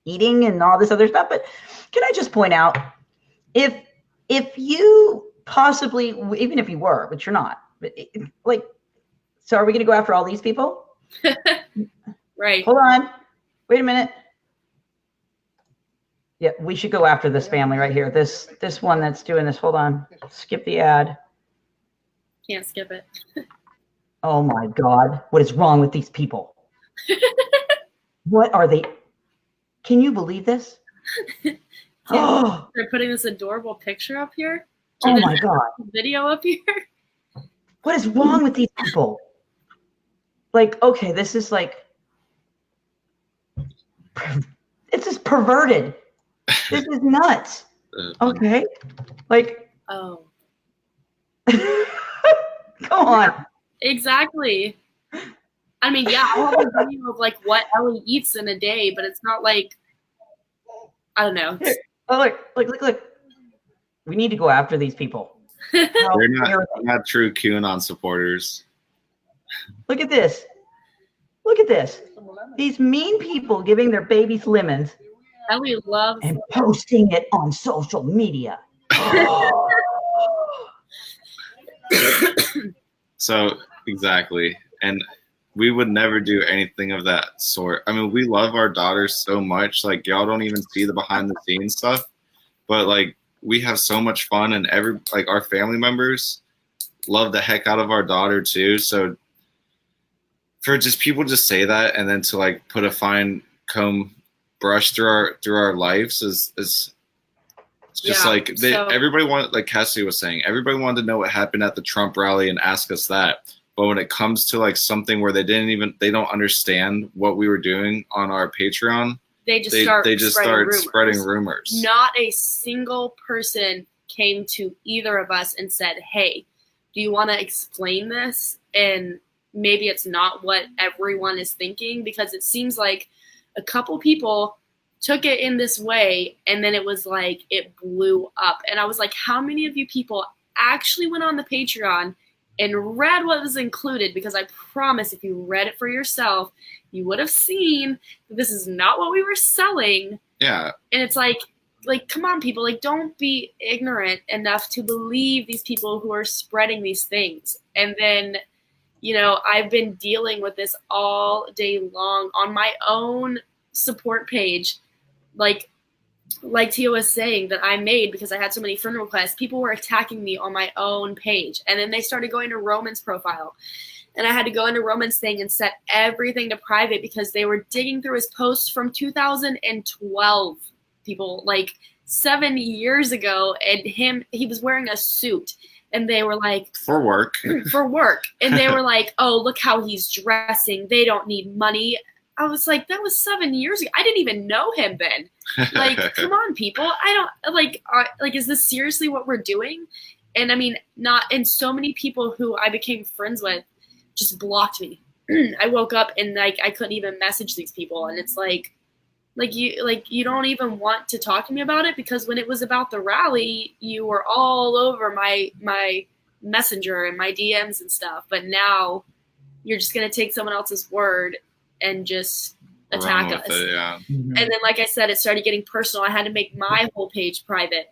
eating and all this other stuff, but can I just point out, if you possibly, even if you were, but you're not, but like, so are we going to go after all these people? right. Hold on, wait a minute. Yeah, we should go after this family right here. This one that's doing this. Hold on, skip the ad. Can't skip it. Oh my God, what is wrong with these people? What are they? Can you believe this? Oh, They're putting this adorable picture up here. oh my God. Video up here. What is wrong with these people? Like, okay, this is like, it's just perverted. This is nuts. Okay. Like, Oh, come on. exactly. I mean, yeah, I have a video of like what Ellie eats in a day, but it's not like, I don't know. Here. Oh, look. We need to go after these people. How They're dare they? not true QAnon supporters. Look at this. Look at this. These mean people giving their babies lemons Ellie loves. and posting it on social media. So exactly. And we would never do anything of that sort. I mean, we love our daughters so much. Like, y'all don't even see the behind the scenes stuff, but like, we have so much fun, and our family members love the heck out of our daughter too. So for just people to say that and then to like put a fine comb brush through our lives is it's just Yeah, like everybody wanted, like Cassie was saying, everybody wanted to know what happened at the Trump rally and ask us that. But when it comes to like something where they don't understand what we were doing on our Patreon, They just start spreading rumors. Not a single person came to either of us and said, "Hey, do you want to explain this?" And maybe it's not what everyone is thinking, because it seems like a couple people took it in this way, and then it was like it blew up. And I was like, how many of you people actually went on the Patreon and read what was included? Because I promise if you read it for yourself, you would have seen that this is not what we were selling. Yeah. And it's like, come on, people, like, don't be ignorant enough to believe these people who are spreading these things. And then, you know, I've been dealing with this all day long on my own support page. Like Tia was saying, that I made because I had so many friend requests. People were attacking me on my own page. And then they started going to Roman's profile. And I had to go into Roman's thing and set everything to private because they were digging through his posts from 2012. People, like 7 years ago. And he was wearing a suit. And they were like, for work. And they were like, oh, look how he's dressing. They don't need money. I was like, that was 7 years ago. I didn't even know him then. Like, come on, people. I don't like, is this seriously what we're doing? And I mean, not, and so many people who I became friends with just blocked me. I woke up and like I couldn't even message these people, and it's like you don't even want to talk to me about it, because when it was about the rally, you were all over my messenger and my DMs and stuff. But now you're just gonna take someone else's word and just attack us. Yeah. Mm-hmm. And then, like I said, it started getting personal. I had to make my whole page private.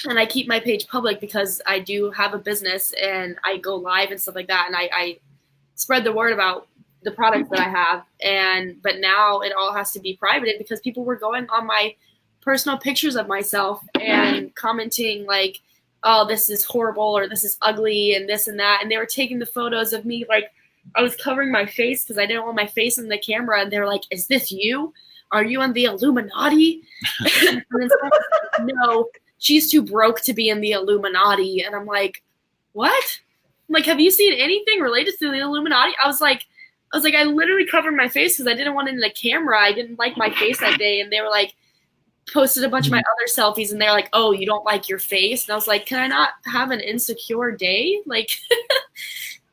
And I keep my page public because I do have a business and I go live and stuff like that. And I spread the word about the products that I have. But now it all has to be private because people were going on my personal pictures of myself and commenting like, oh, this is horrible or this is ugly and this and that. And they were taking the photos of me. Like, I was covering my face because I didn't want my face in the camera. And they were like, is this you? Are you in the Illuminati? And then no. She's too broke to be in the Illuminati. And I'm like, what? I'm like, have you seen anything related to the Illuminati? I was like, I literally covered my face because I didn't want it in the camera. I didn't like my face that day. And they were like, posted a bunch of my other selfies and they're like, oh, you don't like your face? And I was like, can I not have an insecure day? Like,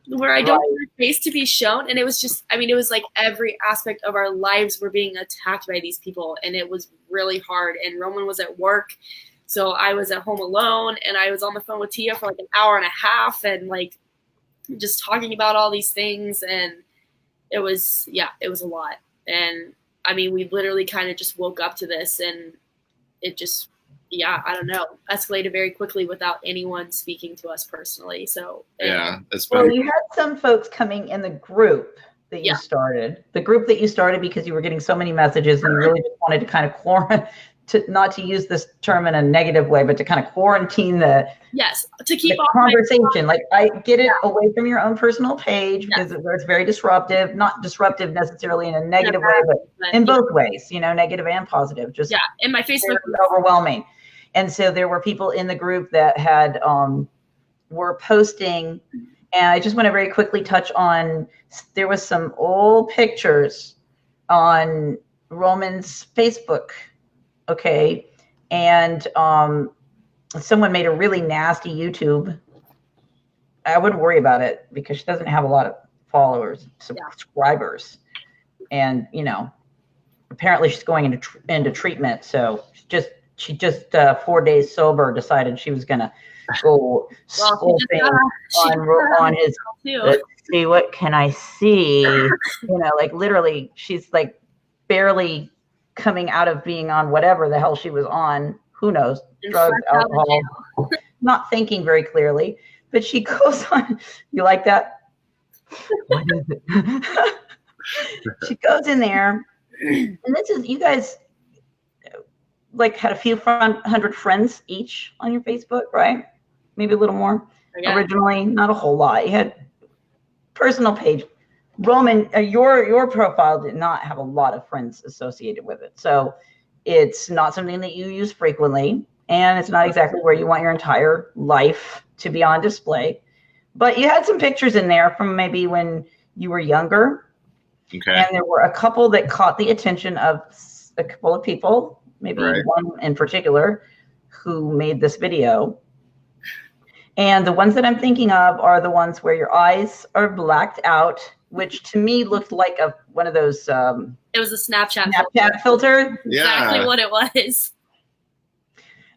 where I don't want my face to be shown. And it was just, I mean, it was like every aspect of our lives were being attacked by these people. And it was really hard. And Roman was at work. So I was at home alone and I was on the phone with Tia for like an hour and a half and like just talking about all these things. And it was a lot. And I mean, we literally kind of just woke up to this and it just, I don't know, escalated very quickly without anyone speaking to us personally. So yeah, well, you had some folks coming in the group that you started, because you were getting so many messages and you really just wanted to kind of not to use this term in a negative way, but to kind of quarantine the to keep the conversation. Like, I get it away from your own personal page because it's very disruptive, not disruptive necessarily in a negative way, but in both ways, negative and positive. Just in my Facebook overwhelming. And so there were people in the group that had were posting, and I just want to very quickly touch on, there was some old pictures on Roman's Facebook. Okay. And someone made a really nasty YouTube. I wouldn't worry about it because she doesn't have a lot of followers, subscribers. And, apparently she's going into treatment. So she just 4 days sober decided she was going to go sculpting on his, let's see, what can I see? Like literally she's like barely coming out of being on whatever the hell she was on, who knows, drugs, alcohol, not thinking very clearly, but she goes on, you like that? What is it? She goes in there, and this is, you guys like had a few hundred friends each on your Facebook, right? Maybe a little more. Originally, not a whole lot. You had personal page. Roman, your profile did not have a lot of friends associated with it. So it's not something that you use frequently, and it's not exactly where you want your entire life to be on display. But you had some pictures in there from maybe when you were younger. Okay. And there were a couple that caught the attention of a couple of people, maybe one in particular, who made this video. And the ones that I'm thinking of are the ones where your eyes are blacked out, which to me looked like one of those. It was a Snapchat filter. Exactly what it was.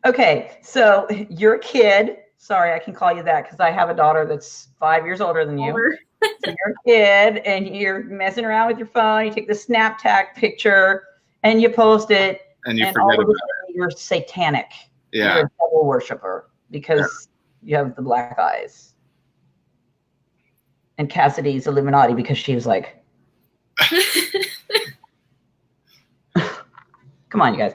Okay, so you're a kid. Sorry, I can call you that because I have a daughter that's 5 years older than you. So you're a kid and you're messing around with your phone. You take the Snapchat picture and you post it. And you forget about it. You're satanic. Yeah. You're a devil worshiper because you have the black eyes. And Cassidy's Illuminati because she was like, come on, you guys.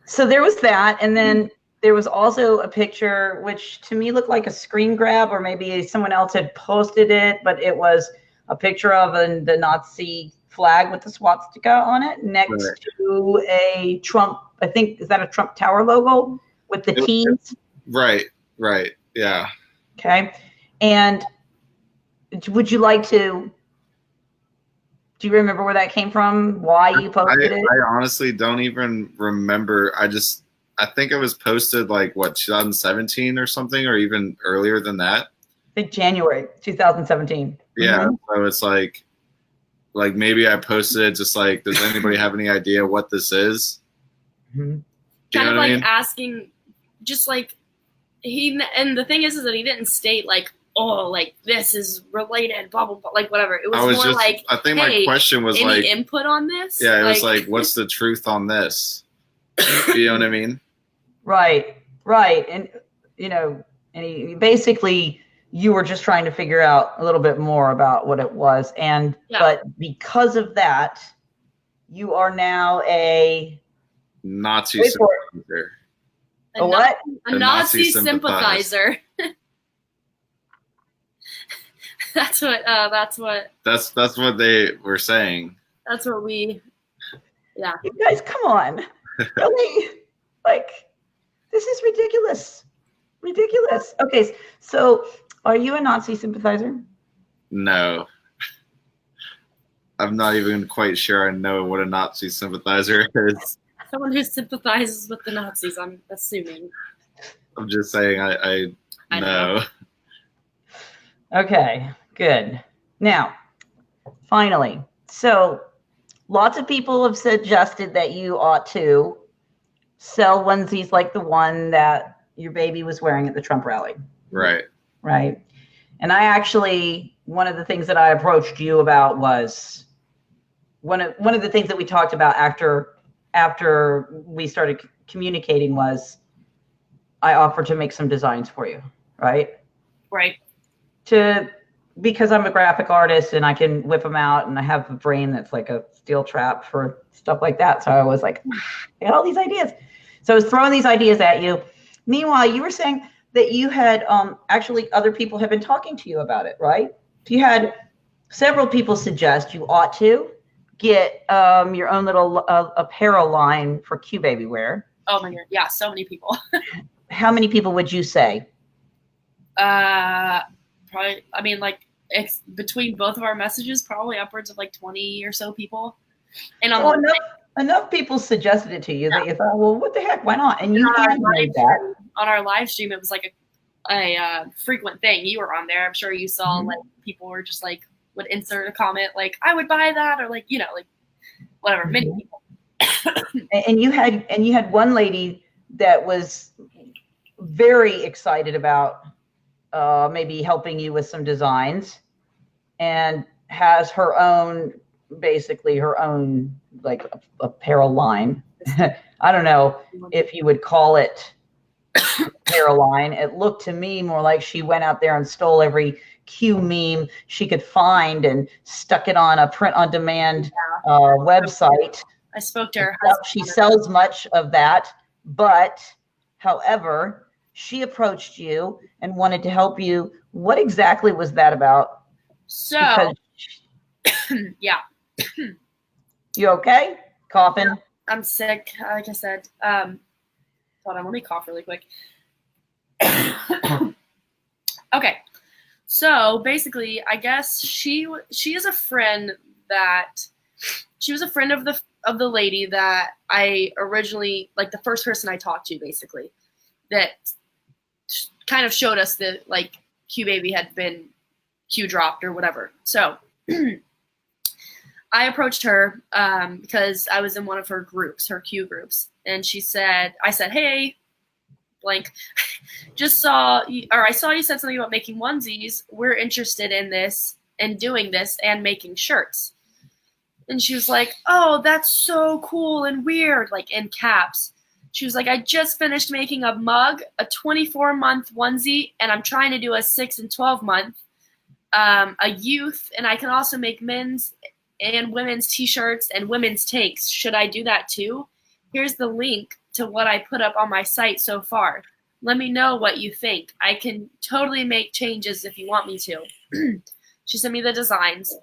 So there was that. And then there was also a picture which to me looked like a screen grab, or maybe someone else had posted it, but it was a picture of the Nazi flag with the swastika on it next to a Trump, I think, is that a Trump Tower logo with the T's? Right. Yeah. Okay. And would you like to, do you remember where that came from? Why you posted it? I honestly don't even remember. I think it was posted like what 2017 or something, or even earlier than that. I think January 2017. Yeah, Mhm. so it's like maybe I posted it just like, does anybody have any idea what this is? Mhm. Do you Kind know of what I like mean? asking, just like and the thing is that he didn't state like, oh, like this is related, blah blah blah, like whatever. It was I was more just, like, I think hey, my question was any like, input on this? yeah, it was like, what's the truth on this? You know what I mean? Right, right. And, you know, and he basically, you were just trying to figure out a little bit more about what it was. And, Yeah. but because of that, you are now a, Nazi wait for it, sympathizer. a what? A A Nazi Nazi sympathizer. That's what. That's what they were saying. That's what we. Yeah. You guys, come on. Really? Like, this is ridiculous. Ridiculous. Okay, so are you a Nazi sympathizer? No. I'm not even quite sure I know what a Nazi sympathizer is. Someone who sympathizes with the Nazis, I'm assuming. I'm just saying I I know. Okay, good. Now, finally, so lots of people have suggested that you ought to sell onesies like the one that your baby was wearing at the Trump rally, Right. right? And I actually, one of the things that I approached you about was one of the things that we talked about after we started communicating was I offered to make some designs for you, right? Right. Because I'm a graphic artist and I can whip them out and I have a brain that's like a steel trap for stuff like that. So I was like, I got all these ideas. So I was throwing these ideas at you. Meanwhile, you were saying that you had actually other people have been talking to you about it, right? You had several people suggest you ought to get your own little apparel line for Q Baby wear. Oh my god, yeah, so many people. How many people would you say? Probably. I mean, like between both of our messages, probably upwards of like 20 or so people. And on So enough people suggested it to you that you thought, well, what the heck? Why not? And you handmade that. On our live stream, it was like a frequent thing. You were on there. I'm sure you saw like people were just like would insert a comment like I would buy that, or like, you know, like whatever. Many people. And you had one lady that was very excited about maybe helping you with some designs, and has her own, basically her own like apparel line. I don't know if you would call it apparel line. It looked to me more like she went out there and stole every Q meme she could find and stuck it on a print on demand website. I spoke to her husband. She sells much of that, but however, she approached you and wanted to help you. What exactly was that about? So, yeah. You okay? Coughing? I'm sick, like I said. Hold on, let me cough really quick. Okay. So basically, I guess she is a friend that she was a friend of the lady that I originally, like the first person I talked to, basically, that kind of showed us that like Q Baby had been Q dropped or whatever. So I approached her because I was in one of her groups, her Q groups, and I said, hey, blank, I saw you said something about making onesies. We're interested in this and doing this and making shirts. And she was like, oh, that's so cool and weird, like in caps. She was like, I just finished making a mug, a 24-month onesie, and I'm trying to do a 6 and 12-month, a youth, and I can also make men's and women's t-shirts and women's tanks. Should I do that too? Here's the link to what I put up on my site so far. Let me know what you think. I can totally make changes if you want me to. She sent me the designs.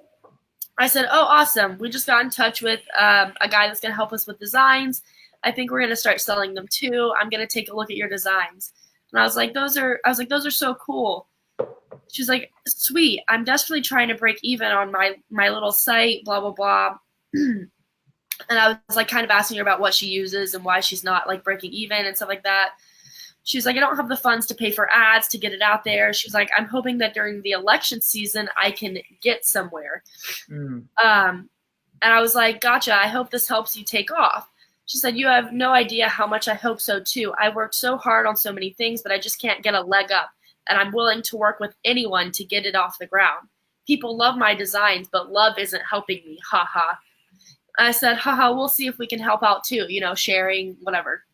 I said, oh, awesome. We just got in touch with a guy that's going to help us with designs. I think we're going to start selling them too. I'm going to take a look at your designs. And I was like, those are so cool. She's like, sweet. I'm desperately trying to break even on my little site, blah, blah, blah. And I was like kind of asking her about what she uses and why she's not like breaking even and stuff like that. She was like, I don't have the funds to pay for ads to get it out there. She was like, I'm hoping that during the election season I can get somewhere. And I was like, gotcha. I hope this helps you take off. She said, you have no idea how much I hope so too. I worked so hard on so many things, but I just can't get a leg up. And I'm willing to work with anyone to get it off the ground. People love my designs, but love isn't helping me. Ha ha. I said, haha, we'll see if we can help out too, you know, sharing, whatever.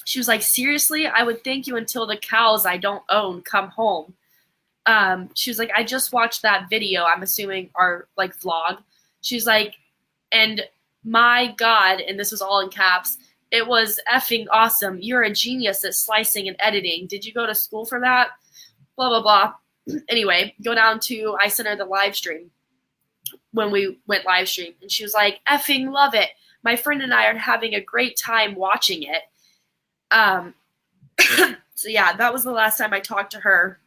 She was like, seriously, I would thank you until the cows I don't own come home. She was like, I just watched that video, I'm assuming our like vlog. She was like, and my God, and this was all in caps, it was effing awesome. You're a genius at slicing and editing. Did you go to school for that? Blah, blah, blah. Anyway, go down to, I sent her the live stream when we went live stream. And she was like, effing love it. My friend and I are having a great time watching it. So yeah, that was the last time I talked to her.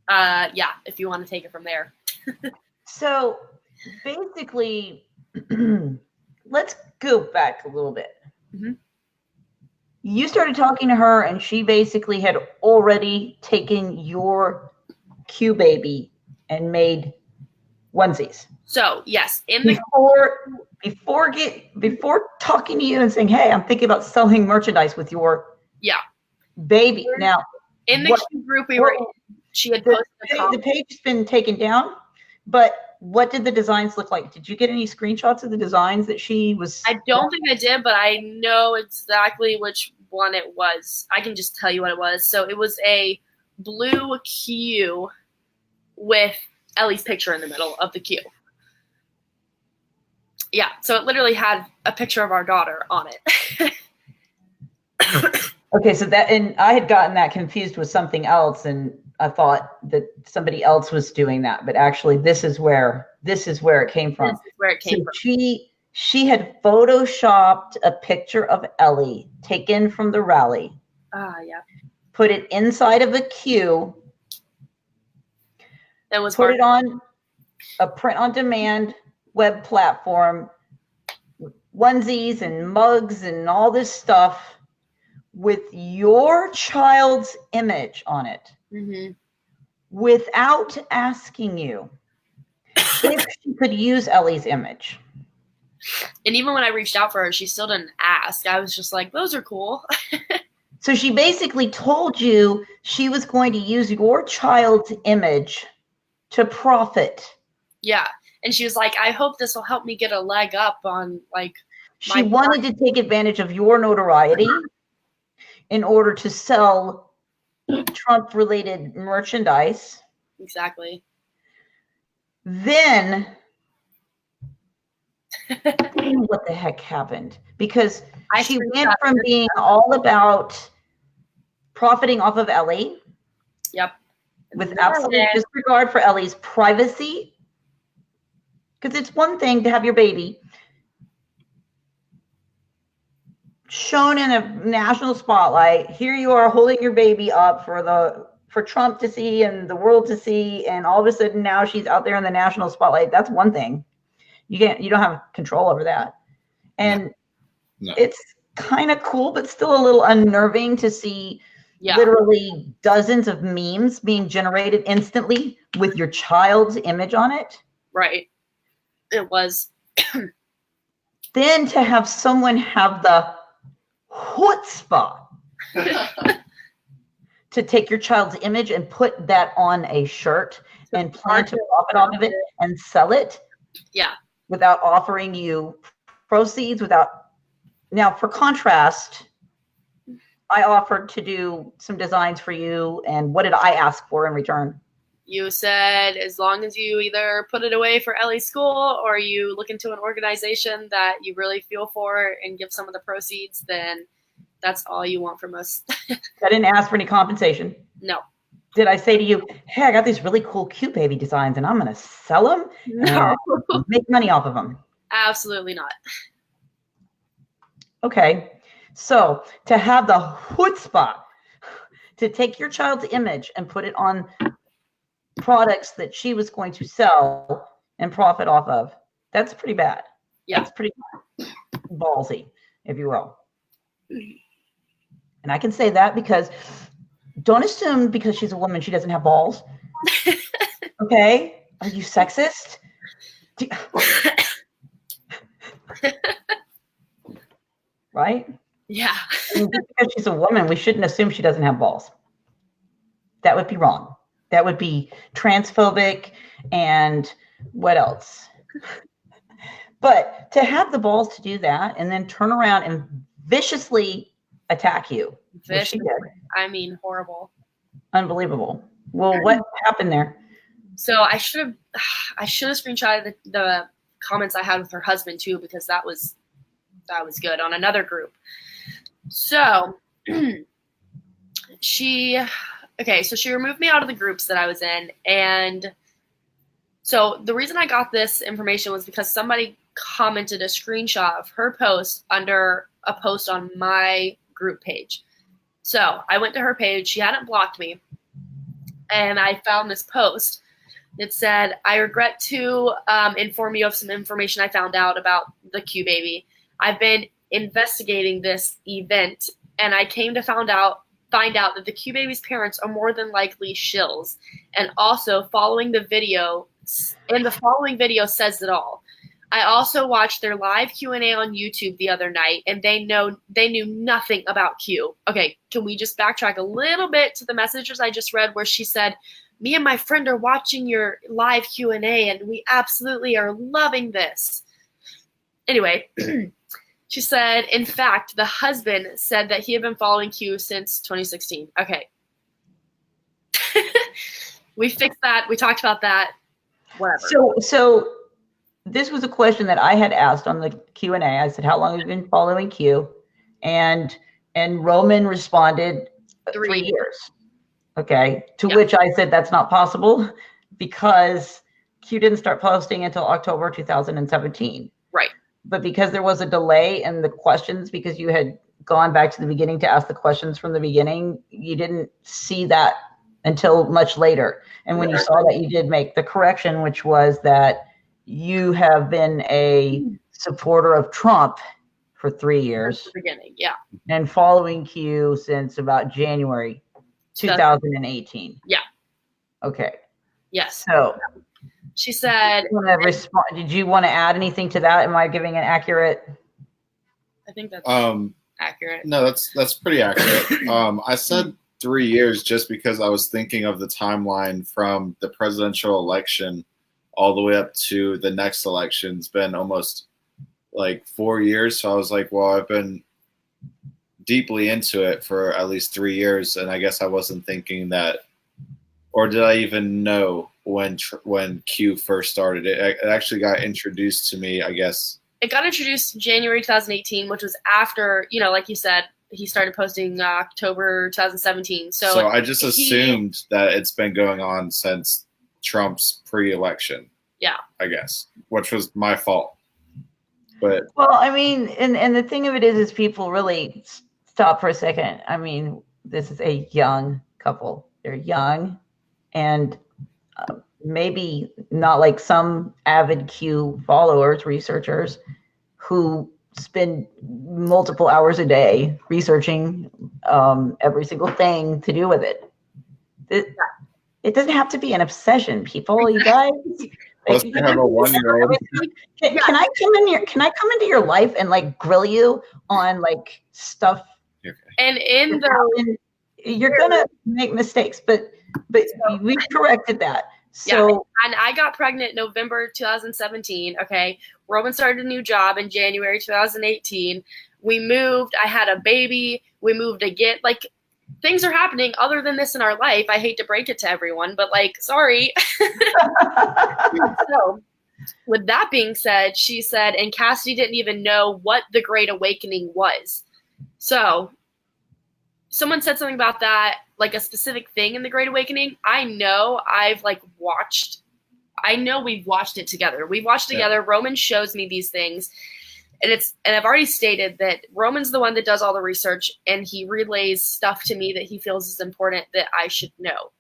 Yeah, if you want to take it from there. So basically, let's go back a little bit. Mm-hmm. You started talking to her and she basically had already taken your Q baby and made onesies. So yes, in the before talking to you and saying, hey, I'm thinking about selling merchandise with your baby. Now in the Q group we were in, she had posted a comment. The page has been taken down, but what did the designs look like? Did you get any screenshots of the designs that she was? I don't think I did, but I know exactly which one it was. I can just tell you what it was. So it was a blue Q with Ellie's picture in the middle of the Q. Yeah, so it literally had a picture of our daughter on it. Okay, so that, and I had gotten that confused with something else, and I thought that somebody else was doing that, but actually this is where it came from. This is where it came from. She had photoshopped a picture of Ellie taken from the rally. Yeah. Put it inside of a queue. That was put it on a print-on-demand web platform, onesies and mugs and all this stuff with your child's image on it, without asking you if she could use Ellie's image. And even when I reached out for her, she still didn't ask. I was just like, those are cool. So she basically told you she was going to use your child's image to profit. Yeah. And she was like, I hope this will help me get a leg up on like. She wanted to take advantage of your notoriety in order to sell Trump-related merchandise. Exactly. Then what the heck happened? Because she went from being all about profiting off of Ellie. Yep. With absolute disregard for Ellie's privacy. Because it's one thing to have your baby shown in a national spotlight. Here you are holding your baby up for Trump to see and the world to see, and all of a sudden now she's out there in the national spotlight. That's one thing. You don't have control over that. And it's kind of cool, but still a little unnerving to see literally dozens of memes being generated instantly with your child's image on it. Right. It was. Then to have someone have the chutzpah to take your child's image and put that on a shirt and plan to profit off of it and sell it. Yeah. Without offering you proceeds, now for contrast, I offered to do some designs for you, and what did I ask for in return? You said as long as you either put it away for Ellie's school or you look into an organization that you really feel for and give some of the proceeds, then that's all you want from us. I didn't ask for any compensation. No. Did I say to you, hey, I got these really cool cute baby designs and I'm going to sell them and make money off of them? Absolutely not. Okay. So to have the chutzpah to take your child's image and put it on products that she was going to sell and profit off of, that's pretty bad. Yeah. That's pretty ballsy, if you will. And I can say that because don't assume because she's a woman she doesn't have balls. Okay? Are you sexist? Right? Yeah. I mean, just because she's a woman, we shouldn't assume she doesn't have balls. That would be wrong. That would be transphobic and what else? But to have the balls to do that and then turn around and viciously attack you, which she did, I mean, horrible. unbelievable. Well, what happened there? So I should have screenshotted the comments I had with her husband too, because that was good on another group. So she removed me out of the groups that I was in, and so the reason I got this information was because somebody commented a screenshot of her post under a post on my group page. So I went to her page. She hadn't blocked me, and I found this post. It said, "I regret to inform you of some information I found out about the Q baby. I've been investigating this event, and I came to find out that the Q baby's parents are more than likely shills. And also, the following video says it all. I also watched their live Q&A on YouTube the other night, and they knew nothing about Q." Okay, can we just backtrack a little bit to the messages I just read where she said, "Me and my friend are watching your live Q&A, and we absolutely are loving this." Anyway, she said, "In fact, the husband said that he had been following Q since 2016. Okay. We fixed that. We talked about that. Whatever. So this was a question that I had asked on the Q&A. I said, "How long have you been following Q?" And Roman responded, 3 years. Okay. To which I said, that's not possible because Q didn't start posting until October 2017. Right. But because there was a delay in the questions, because you had gone back to the beginning to ask the questions from the beginning, you didn't see that until much later. And when you saw that, you did make the correction, which was that you have been a supporter of Trump for 3 years. At the beginning, yeah. And following Q since about January 2018. Yeah. Okay. Yes. So she said, did you want to add anything to that? Am I giving an accurate? I think that's accurate. No, that's pretty accurate. I said 3 years just because I was thinking of the timeline from the presidential election all the way up to the next election. It's been almost like 4 years. So I was like, well, I've been deeply into it for at least 3 years. And I guess I wasn't thinking that, or did I even know when Q first started? It actually got introduced to me, I guess. It got introduced in January 2018, which was after, like you said, he started posting October 2017. So I just assumed that it's been going on since Trump's pre-election. Yeah. I guess, which was my fault. But well, I mean, and the thing of it is people really stop for a second. I mean, this is a young couple. They're young, and maybe not like some avid Q followers, researchers who spend multiple hours a day researching every single thing to do with it. It doesn't have to be an obsession, people. You guys. Plus, you have a 1-year-old. Can I come into your life and like grill you on like stuff? And you're gonna make mistakes, but we've corrected that. So yeah, and I got pregnant November 2017. Okay, Roman started a new job in January 2018. We moved. I had a baby. We moved again. Like, things are happening other than this in our life. I hate to break it to everyone, but like, sorry. So, with that being said, she said, and Cassidy didn't even know what the Great Awakening was. So, someone said something about that, like a specific thing in the Great Awakening. I know we've watched it together. We've watched it together. Roman shows me these things. And I've already stated that Roman's the one that does all the research, and he relays stuff to me that he feels is important that I should know.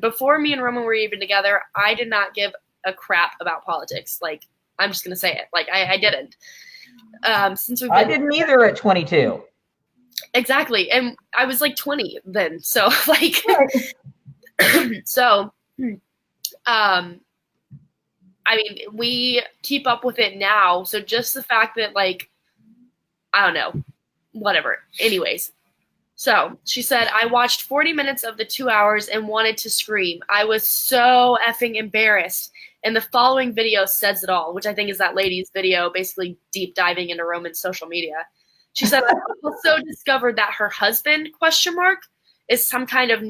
Before me and Roman were even together, I did not give a crap about politics. Like, I'm just gonna say it. Like I didn't. Since we've I been didn't either at 22. exactly, and I was like 20 then. So like, so, I mean, we keep up with it now. So just the fact that like, I don't know, whatever. Anyways. So she said, I watched 40 minutes of the 2 hours and wanted to scream. I was so effing embarrassed. And the following video says it all, which I think is that lady's video basically deep diving into Roman's social media. She said, I also discovered that her husband, ? Is some kind of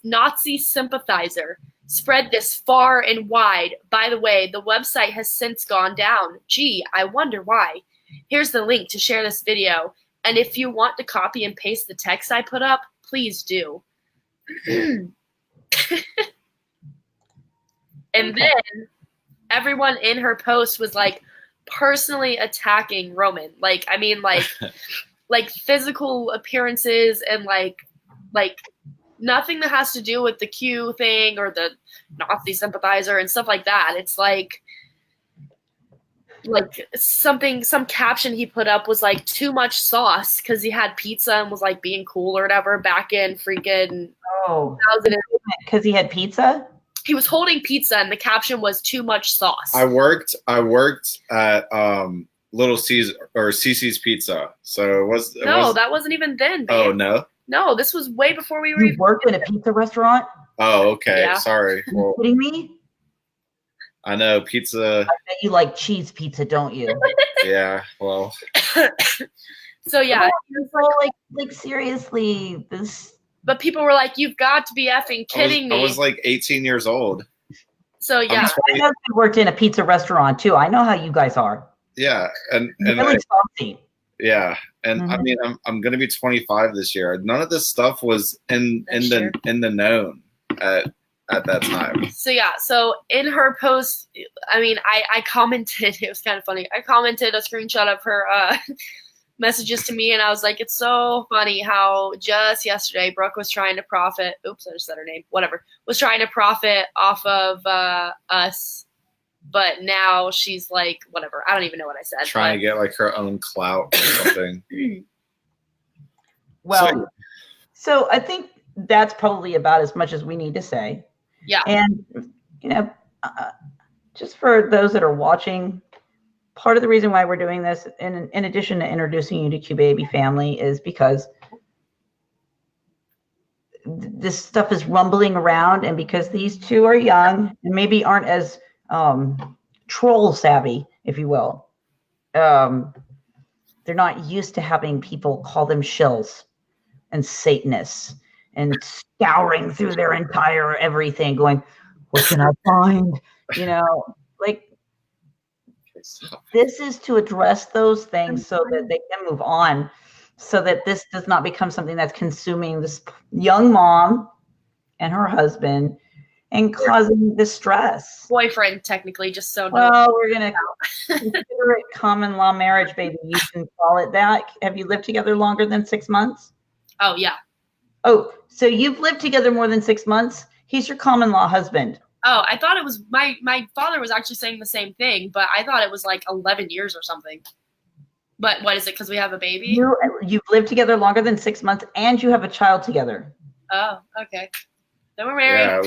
Nazi sympathizer. Spread this far and wide. By the way, the website has since gone down. Gee, I wonder why. Here's the link to share this video. And if you want to copy and paste the text I put up, please do. And then everyone in her post was like personally attacking Roman. Like, I mean, like, like physical appearances and like nothing that has to do with the Q thing or the Nazi sympathizer and stuff like that. It's like some caption he put up was like too much sauce because he had pizza and was like being cool or whatever back in freaking 2000. Because he had pizza? He was holding pizza and the caption was too much sauce. I worked at Little Caesar or CC's Pizza. So it was that wasn't even then, babe. Oh no. No, this was way before we were You worked in a pizza restaurant? Oh, okay. Yeah. Sorry. Are you Well, kidding me? I know pizza. I bet you like cheese pizza, don't you? Yeah. Well, So yeah. So, like seriously, this. But people were like, you've got to be effing kidding me. I was like 18 years old. So yeah. I know you worked in a pizza restaurant too. I know how you guys are. Yeah, and Really saucy. yeah, and I Mhm. mean, I'm gonna be 25 this year. None of this stuff was in That's the known at that time. So yeah, so in her post, I mean, I commented, it was kind of funny. I commented a screenshot of her messages to me, and I was like, it's so funny how just yesterday Brooke was trying to profit. Oops, I just said her name. Whatever. Was trying to profit off of us, but now she's like, whatever. I don't even know what I said. Trying to get like her own clout or something. Well, so I think that's probably about as much as we need to say. Yeah. And, you know, just for those that are watching, part of the reason why we're doing this, in addition to introducing you to Q Baby family, is because this stuff is rumbling around, and because these two are young and maybe aren't as troll savvy, if you will. They're not used to having people call them shills and Satanists and scouring through their entire everything going, what can I find? You know, like, this is to address those things so that they can move on, so that this does not become something that's consuming this young mom and her husband and causing distress. Boyfriend, technically, just so. Well, we're going to consider it common law marriage, baby. You can call it that. Have you lived together longer than 6 months? Oh, yeah. Oh, so you've lived together more than 6 months? He's your common law husband. Oh, I thought it was my father was actually saying the same thing, but I thought it was like 11 years or something. But what is it? Because we have a baby? You've lived together longer than 6 months, and you have a child together. Oh, okay. Then we're married. Yeah,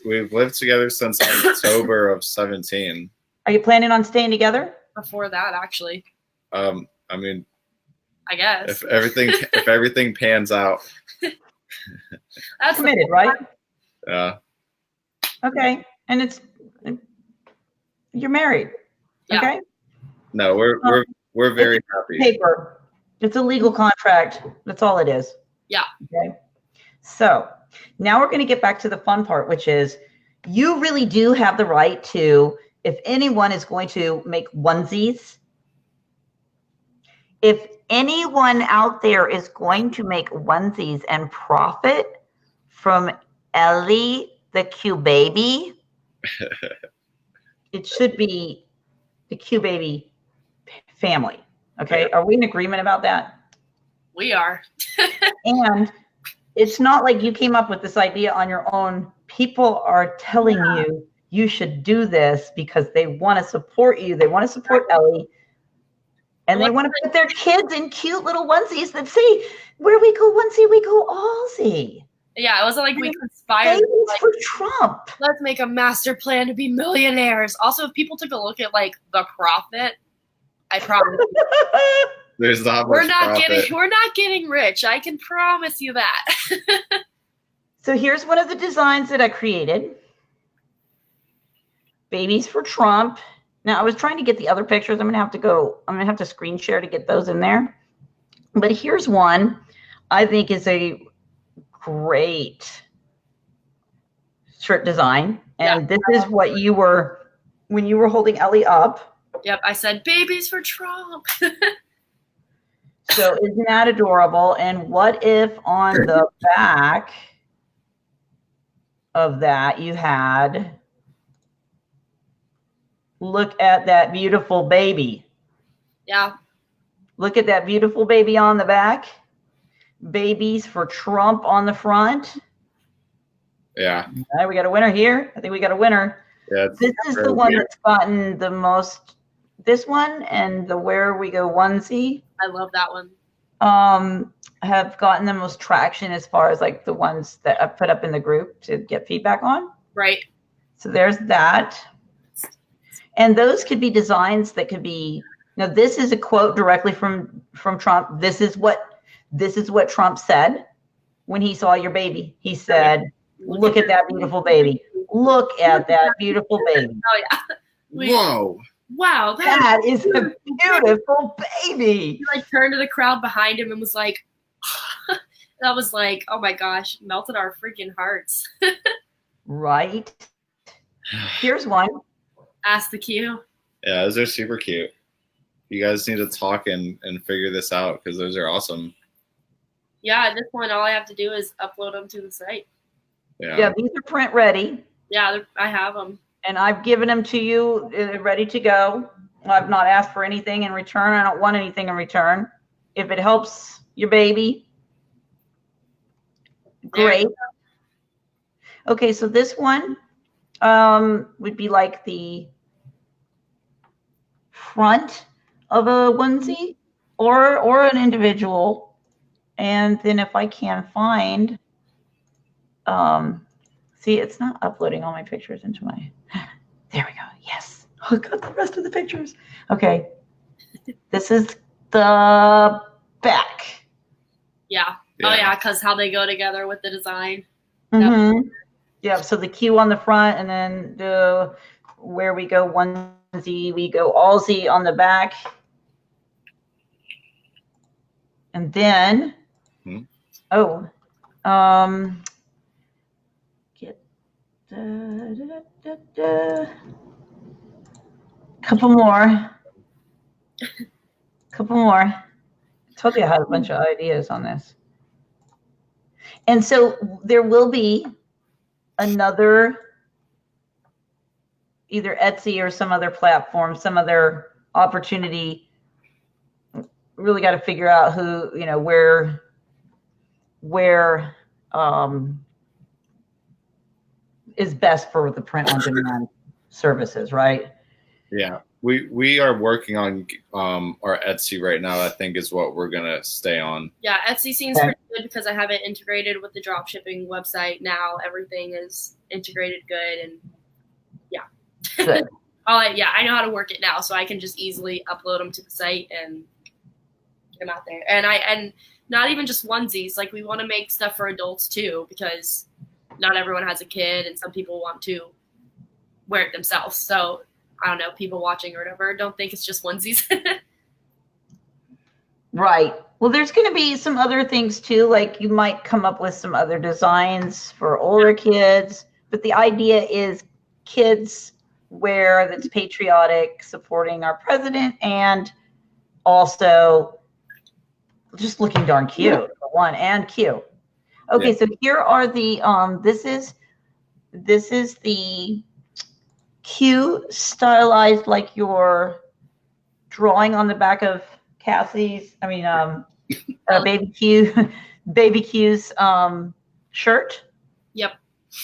we've lived together since October of 17. Are you planning on staying together? Before that, actually, I mean, I guess. if everything pans out, That's Committed, right? yeah. Okay, and you're married. Yeah. Okay. No, we're very happy. Paper. It's a legal contract. That's all it is. Yeah. Okay. So now we're going to get back to the fun part, which is you really do have the right to, if anyone is going to make onesies, if anyone out there is going to make onesies and profit from Ellie, the Q Baby, it should be the Q Baby family. Okay. Are we in agreement about that? We are. And it's not like you came up with this idea on your own. People are telling you you should do this because they want to support you. They want to support Ellie. And they want to put their kids in cute little onesies that say, where we go onesie, we go allsy. Yeah, it wasn't like we conspired. Babies Like, for Trump. let's make a master plan to be millionaires. Also, if people took a look at like the profit, I promise you, There's not much we're profit. not getting rich. I can promise you that. So here's one of the designs that I created. Babies for Trump. Now I was trying to get the other pictures. I'm gonna have to screen share to get those in there. But here's one I think is a great shirt design. And this is what you were when you were holding Ellie up. Yep, I said babies for Trump. So isn't that adorable? And what if on the back of that you had, look at that beautiful baby. Yeah. Look at that beautiful baby on the back. Babies for Trump on the front. Yeah. All right, we got a winner here. I think we got a winner. Yeah. This is the one that's gotten the most, this one and the Where We Go onesie I love that one. have gotten the most traction as far as like the ones that I put up in the group to get feedback on. Right. So there's that. And those could be designs that could be, now this is a quote directly from Trump. This is what Trump said when he saw your baby. He said, look at that beautiful baby. Look at that beautiful baby. Oh yeah. Whoa. Wow, That is a beautiful baby. He like turned to the crowd behind him and was like, that was like, oh my gosh, melted our freaking hearts. Right. Here's one. Ask the Q. Yeah, those are super cute. You guys need to talk and figure this out because those are awesome. Yeah, at this point, all I have to do is upload them to the site. Yeah, these are print ready. Yeah, I have them. And I've given them to you ready to go. I've not asked for anything in return. I don't want anything in return. If it helps your baby, great. Okay, so this one would be like the front of a onesie or an individual. And then if I can find, see, it's not uploading all my pictures into my, there we go. Yes. Oh, got the rest of the pictures. Okay. This is the back. Yeah. Oh yeah, because how they go together with the design. Mm-hmm. Yeah. So the Q on the front, and then the Where We Go onesie, we go allsy on the back, and then get couple more. I told you I had a bunch of ideas on this. And so there will be another, either Etsy or some other platform, some other opportunity. Really got to figure out who, where is best for the print on demand services, right? Yeah. We are working on our Etsy right now. I think is what we're gonna stay on. Yeah, Etsy seems pretty good because I have it integrated with the drop shipping website now. Everything is integrated good, and yeah. Good. I know how to work it now, so I can just easily upload them to the site and get them out there. And not even just onesies. Like we want to make stuff for adults too, because not everyone has a kid, and some people want to wear it themselves. So I don't know, people watching or whatever, don't think it's just onesies. Right. Well, there's going to be some other things too. Like you might come up with some other designs for older kids, but the idea is kids wear that's patriotic, supporting our president, and also just looking darn cute for one, and cute. Okay, so here are the this is the Q stylized like your drawing on the back of Cassie's, baby Q's shirt. Yep.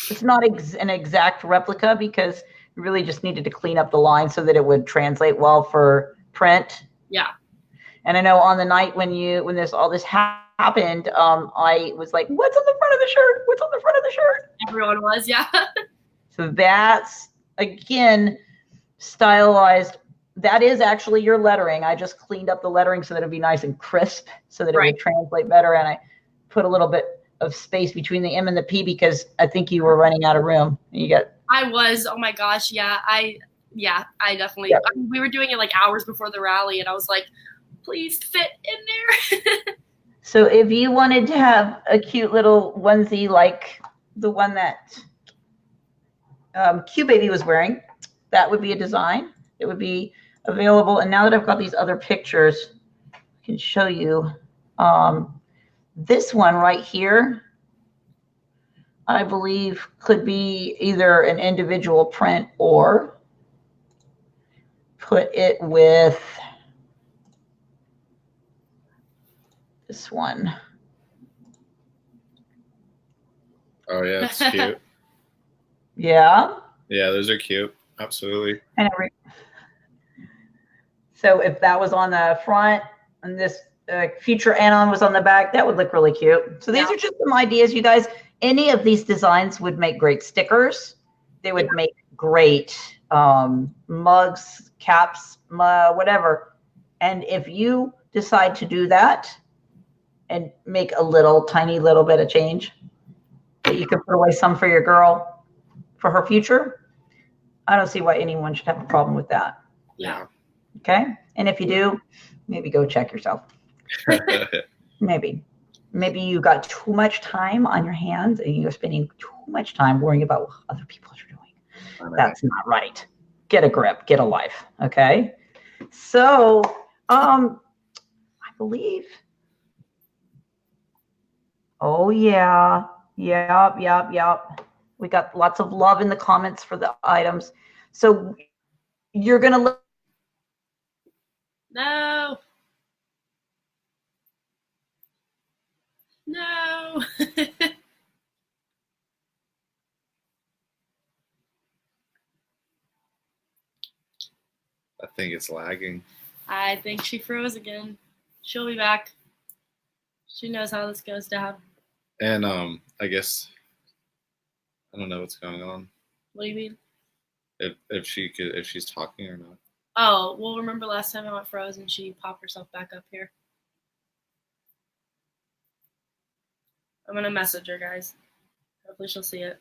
It's not an exact replica because we really just needed to clean up the line so that it would translate well for print. Yeah. And I know on the night when all this happened, I was like, "What's on the front of the shirt? What's on the front of the shirt?" Everyone was, yeah. So that's again stylized. That is actually your lettering. I just cleaned up the lettering so that it'd be nice and crisp, so that it would translate better. And I put a little bit of space between the M and the P because I think you were running out of room. I was. Oh my gosh. Yeah. I definitely. Yeah. I mean, we were doing it like hours before the rally, and I was like, please fit in there. So if you wanted to have a cute little onesie like the one that Q Baby was wearing, that would be a design. It would be available. And now that I've got these other pictures, I can show you this one right here. I believe could be either an individual print or put it with this one. Oh yeah, it's cute. Yeah. Yeah, those are cute. Absolutely. And so if that was on the front and this future anon was on the back, that would look really cute. So these are just some ideas, you guys. Any of these designs would make great stickers. They would make great mugs, caps, whatever. And if you decide to do that and make a tiny little bit of change, that you could put away some for your girl for her future, I don't see why anyone should have a problem with that. Yeah. Okay. And if you do, maybe go check yourself. Maybe you got too much time on your hands and you're spending too much time worrying about what other people are doing. That's not right. Get a grip, get a life. Okay. So, I believe. Oh yeah. Yep. We got lots of love in the comments for the items. So you're going to look. No. I think it's lagging. I think she froze again. She'll be back. She knows how this goes down. And I guess I don't know what's going on. What do you mean? If she's talking or not. Oh, well, remember last time I went froze and she popped herself back up here. I'm gonna message her, guys. Hopefully she'll see it.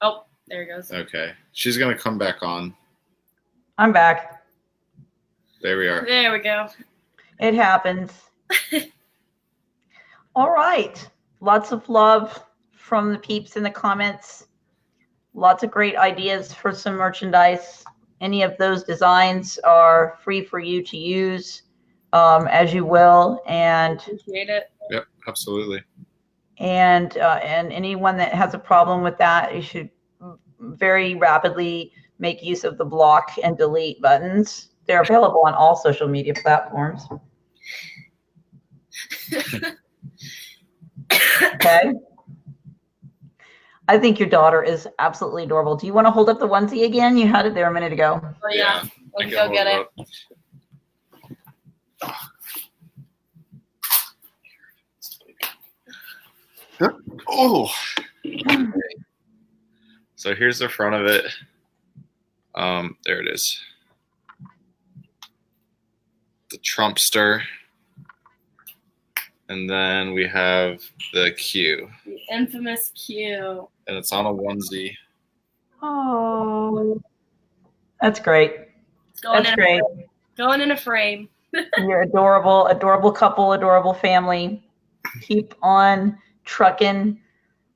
Oh, there it goes. Okay. She's gonna come back on. I'm back. There we are. There we go. It happens. All right. Lots of love from the peeps in the comments. Lots of great ideas for some merchandise. Any of those designs are free for you to use as you will. And appreciate it. Yep, absolutely. And anyone that has a problem with that, you should very rapidly make use of the block and delete buttons. They're available on all social media platforms. Okay. I think your daughter is absolutely adorable. Do you want to hold up the onesie again? You had it there a minute ago. Oh, yeah. Let's go get it. Oh. So here's the front of it. There it is. The Trumpster. And then we have the Q. The infamous Q. And it's on a onesie. Oh, that's great. That's great. Going in a frame. You're adorable, adorable couple, adorable family. Keep on trucking.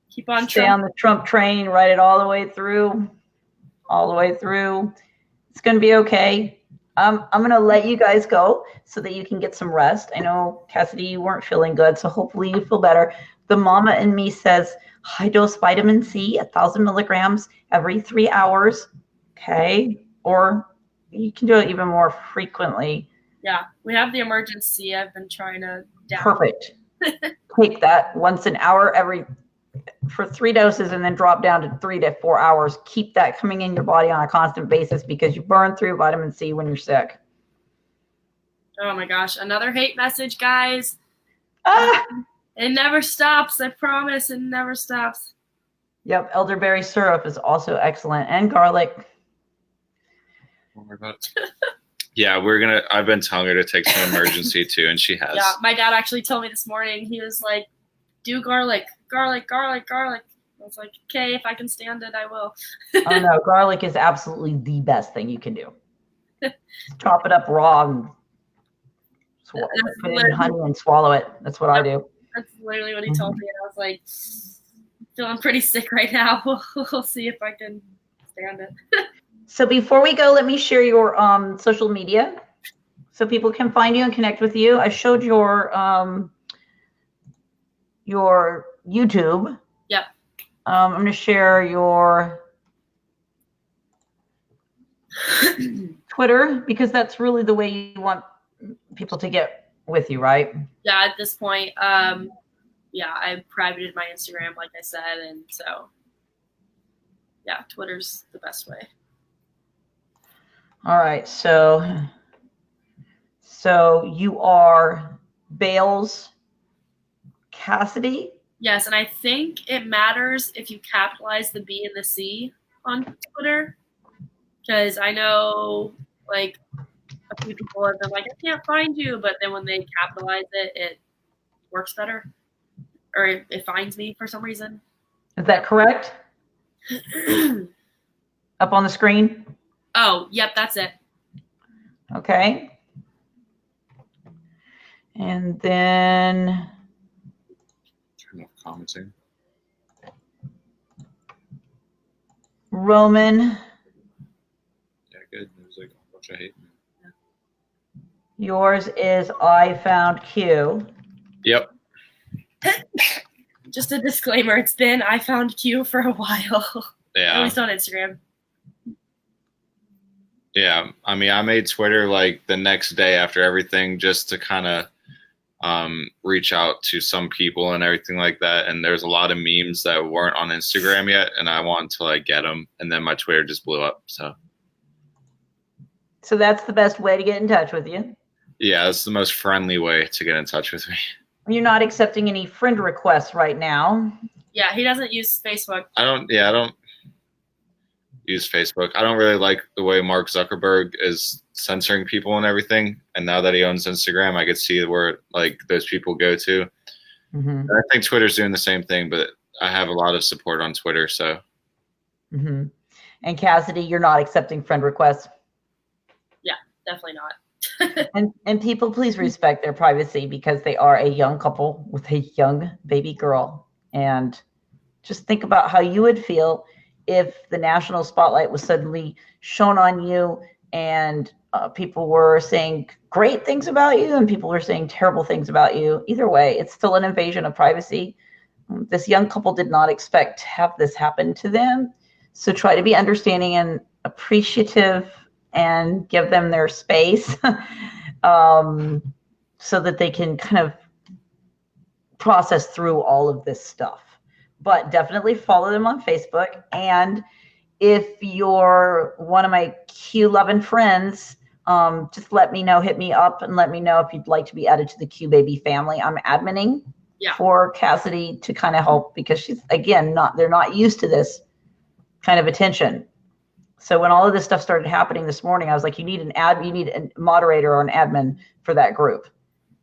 Keep on Stay on the Trump train, ride it all the way through. All the way through. It's going to be okay. I'm going to let you guys go so that you can get some rest. I know, Cassidy, you weren't feeling good, so hopefully you feel better. The mama in me says high dose vitamin C, 1,000 milligrams every 3 hours. Okay. Or you can do it even more frequently. Yeah. We have the emergency. I've been trying to. Perfect. Take that once an hour every for 3 doses and then drop down to 3 to 4 hours. Keep that coming in your body on a constant basis because you burn through vitamin C when you're sick. Oh my gosh, another hate message, guys. Ah! It never stops. I promise, it never stops. Yep, elderberry syrup is also excellent, and garlic. Don't worry about it. Yeah, I've been telling her to take some emergency too, and she has. Yeah, my dad actually told me this morning. He was like, "Do garlic, garlic, garlic, garlic." I was like, "Okay, if I can stand it, I will." Oh no, garlic is absolutely the best thing you can do. Chop it up raw and put it in honey and swallow it. That's what I do. That's literally what he told me, and I was like, feeling pretty sick right now. We'll see if I can stand it. So before we go, let me share your social media so people can find you and connect with you. I showed your YouTube. Yep. I'm going to share your Twitter because that's really the way you want people to get with you, right? Yeah, at this point, yeah, I privated my Instagram, like I said, and so, yeah, Twitter's the best way. All right, so you are Bales Cassidy? Yes, and I think it matters if you capitalize the B and the C on Twitter, because I know, like, a few people have been like, I can't find you, but then when they capitalize it, it works better, or it finds me for some reason. Is that correct? Up on the screen? Oh, yep, that's it. Okay. And then Turn off commenting. Roman. Yeah, good. It was like a bunch of hate. Yours is I found Q. Yep. Just a disclaimer, it's been I found Q for a while. Yeah. At least on Instagram. Yeah, I mean, I made Twitter like the next day after everything just to kind of reach out to some people and everything like that. And there's a lot of memes that weren't on Instagram yet, and I wanted to like get them. And then my Twitter just blew up. So that's the best way to get in touch with you. yeah, it's the most friendly way to get in touch with me. You're not accepting any friend requests right now. Yeah, he doesn't use Facebook. I don't use Facebook. I don't really like the way Mark Zuckerberg is censoring people and everything. And now that he owns Instagram, I could see where like those people go to. Mm-hmm. And I think Twitter's doing the same thing, but I have a lot of support on Twitter. So. Mm-hmm. And Cassidy, you're not accepting friend requests. Yeah, definitely not. and people, please respect their privacy because they are a young couple with a young baby girl. And just think about how you would feel if the national spotlight was suddenly shown on you and people were saying great things about you and people were saying terrible things about you. Either way, it's still an invasion of privacy. This young couple did not expect to have this happen to them. So try to be understanding and appreciative and give them their space so that they can kind of process through all of this stuff. But definitely follow them on Facebook. And if you're one of my Q loving friends, just let me know, hit me up and let me know if you'd like to be added to the Q baby family. I'm adminning for Cassidy to kind of help because she's, again, they're not used to this kind of attention. So when all of this stuff started happening this morning, I was like, you need a moderator or an admin for that group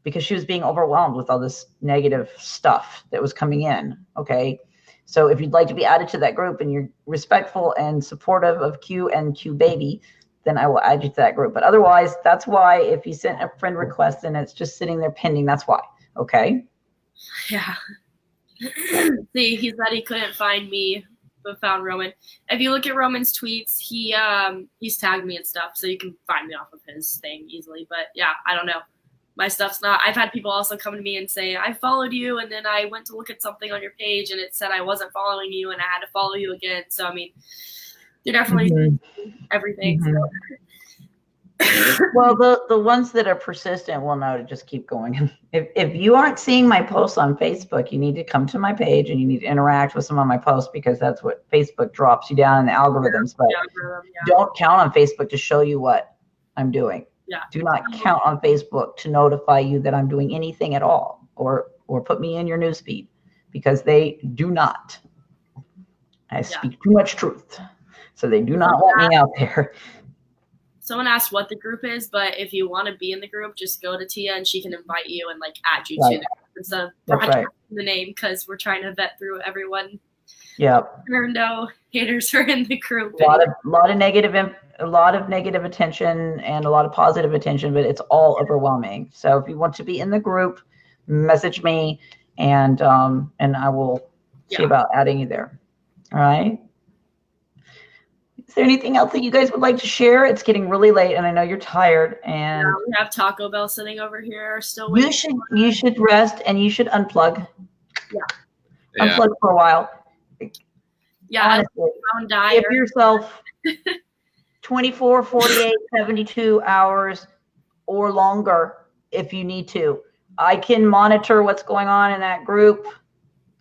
because she was being overwhelmed with all this negative stuff that was coming in. Okay. So if you'd like to be added to that group and you're respectful and supportive of Q and Q baby, then I will add you to that group. But otherwise, that's why if you sent a friend request and it's just sitting there pending, that's why. Okay. Yeah. See, he said he couldn't find me, but found Roman. If you look at Roman's tweets, he's tagged me and stuff, so you can find me off of his thing easily. But yeah, I don't know. My stuff's not. I've had people also come to me and say, I followed you, and then I went to look at something on your page, and it said I wasn't following you, and I had to follow you again. So, I mean, you're definitely everything. Mm-hmm. Well, the ones that are persistent will know to just keep going. If you aren't seeing my posts on Facebook, you need to come to my page and you need to interact with some of my posts, because that's what Facebook drops you down in the algorithms. But don't count on Facebook to show you what I'm doing. Yeah. Do not count on Facebook to notify you that I'm doing anything at all, or put me in your newsfeed, because they do not. I speak too much truth, so they do not want me out there. Someone asked what the group is, but if you want to be in the group, just go to Tia and she can invite you and like add you to the group instead of broadcasting the name, because we're trying to vet through everyone. Yep. There are no haters are in the group. A lot of negative attention and a lot of positive attention, but it's all overwhelming. So if you want to be in the group, message me, and I will see about adding you there. All right. Is there anything else that you guys would like to share? It's getting really late, and I know you're tired. And we have Taco Bell sitting over here, still waiting. You should rest, and you should unplug. Yeah. Unplug for a while. Yeah. Honestly, give yourself 24, 48, 72 hours or longer if you need to. I can monitor what's going on in that group.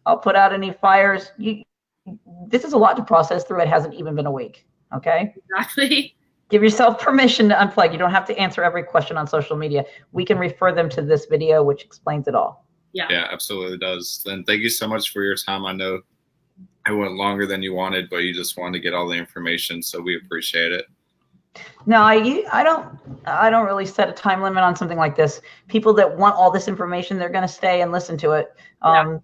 I'll put out any fires. This is a lot to process through. It hasn't even been a week. Okay. Exactly. Give yourself permission to unplug. You don't have to answer every question on social media. We can refer them to this video, which explains it all. Yeah. Yeah, absolutely does. And thank you so much for your time. I know it went longer than you wanted, but you just wanted to get all the information, so we appreciate it. No, I don't really set a time limit on something like this. People that want all this information, they're going to stay and listen to it.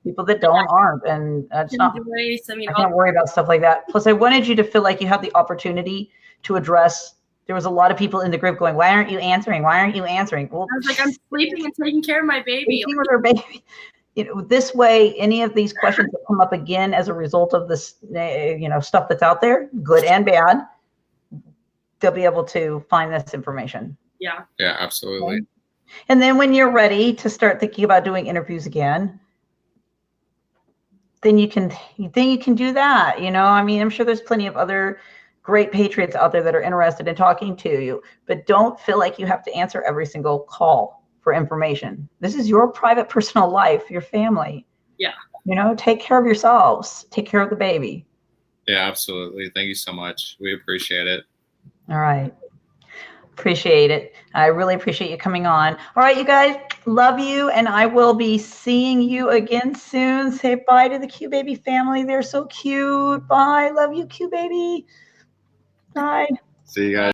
People that don't aren't, and that's not. I can't worry about stuff like that. Plus, I wanted you to feel like you have the opportunity to address. There was a lot of people in the group going, "Why aren't you answering? Why aren't you answering?" Well, I was like, I'm sleeping and taking care of my baby. Sleeping with her baby. This way, any of these questions that come up again as a result of this, stuff that's out there, good and bad, they'll be able to find this information. Yeah. Yeah, absolutely. Okay. And then when you're ready to start thinking about doing interviews again, then you can do that. I mean, I'm sure there's plenty of other great patriots out there that are interested in talking to you, but don't feel like you have to answer every single call for information. This is your private personal life, your family. Yeah. Take care of yourselves. Take care of the baby. Yeah, absolutely. Thank you so much. We appreciate it. All right. Appreciate it. I really appreciate you coming on. All right, you guys, love you, and I will be seeing you again soon. Say bye to the Q Baby family. They're so cute. Bye. Love you, Q Baby. Bye. See you guys.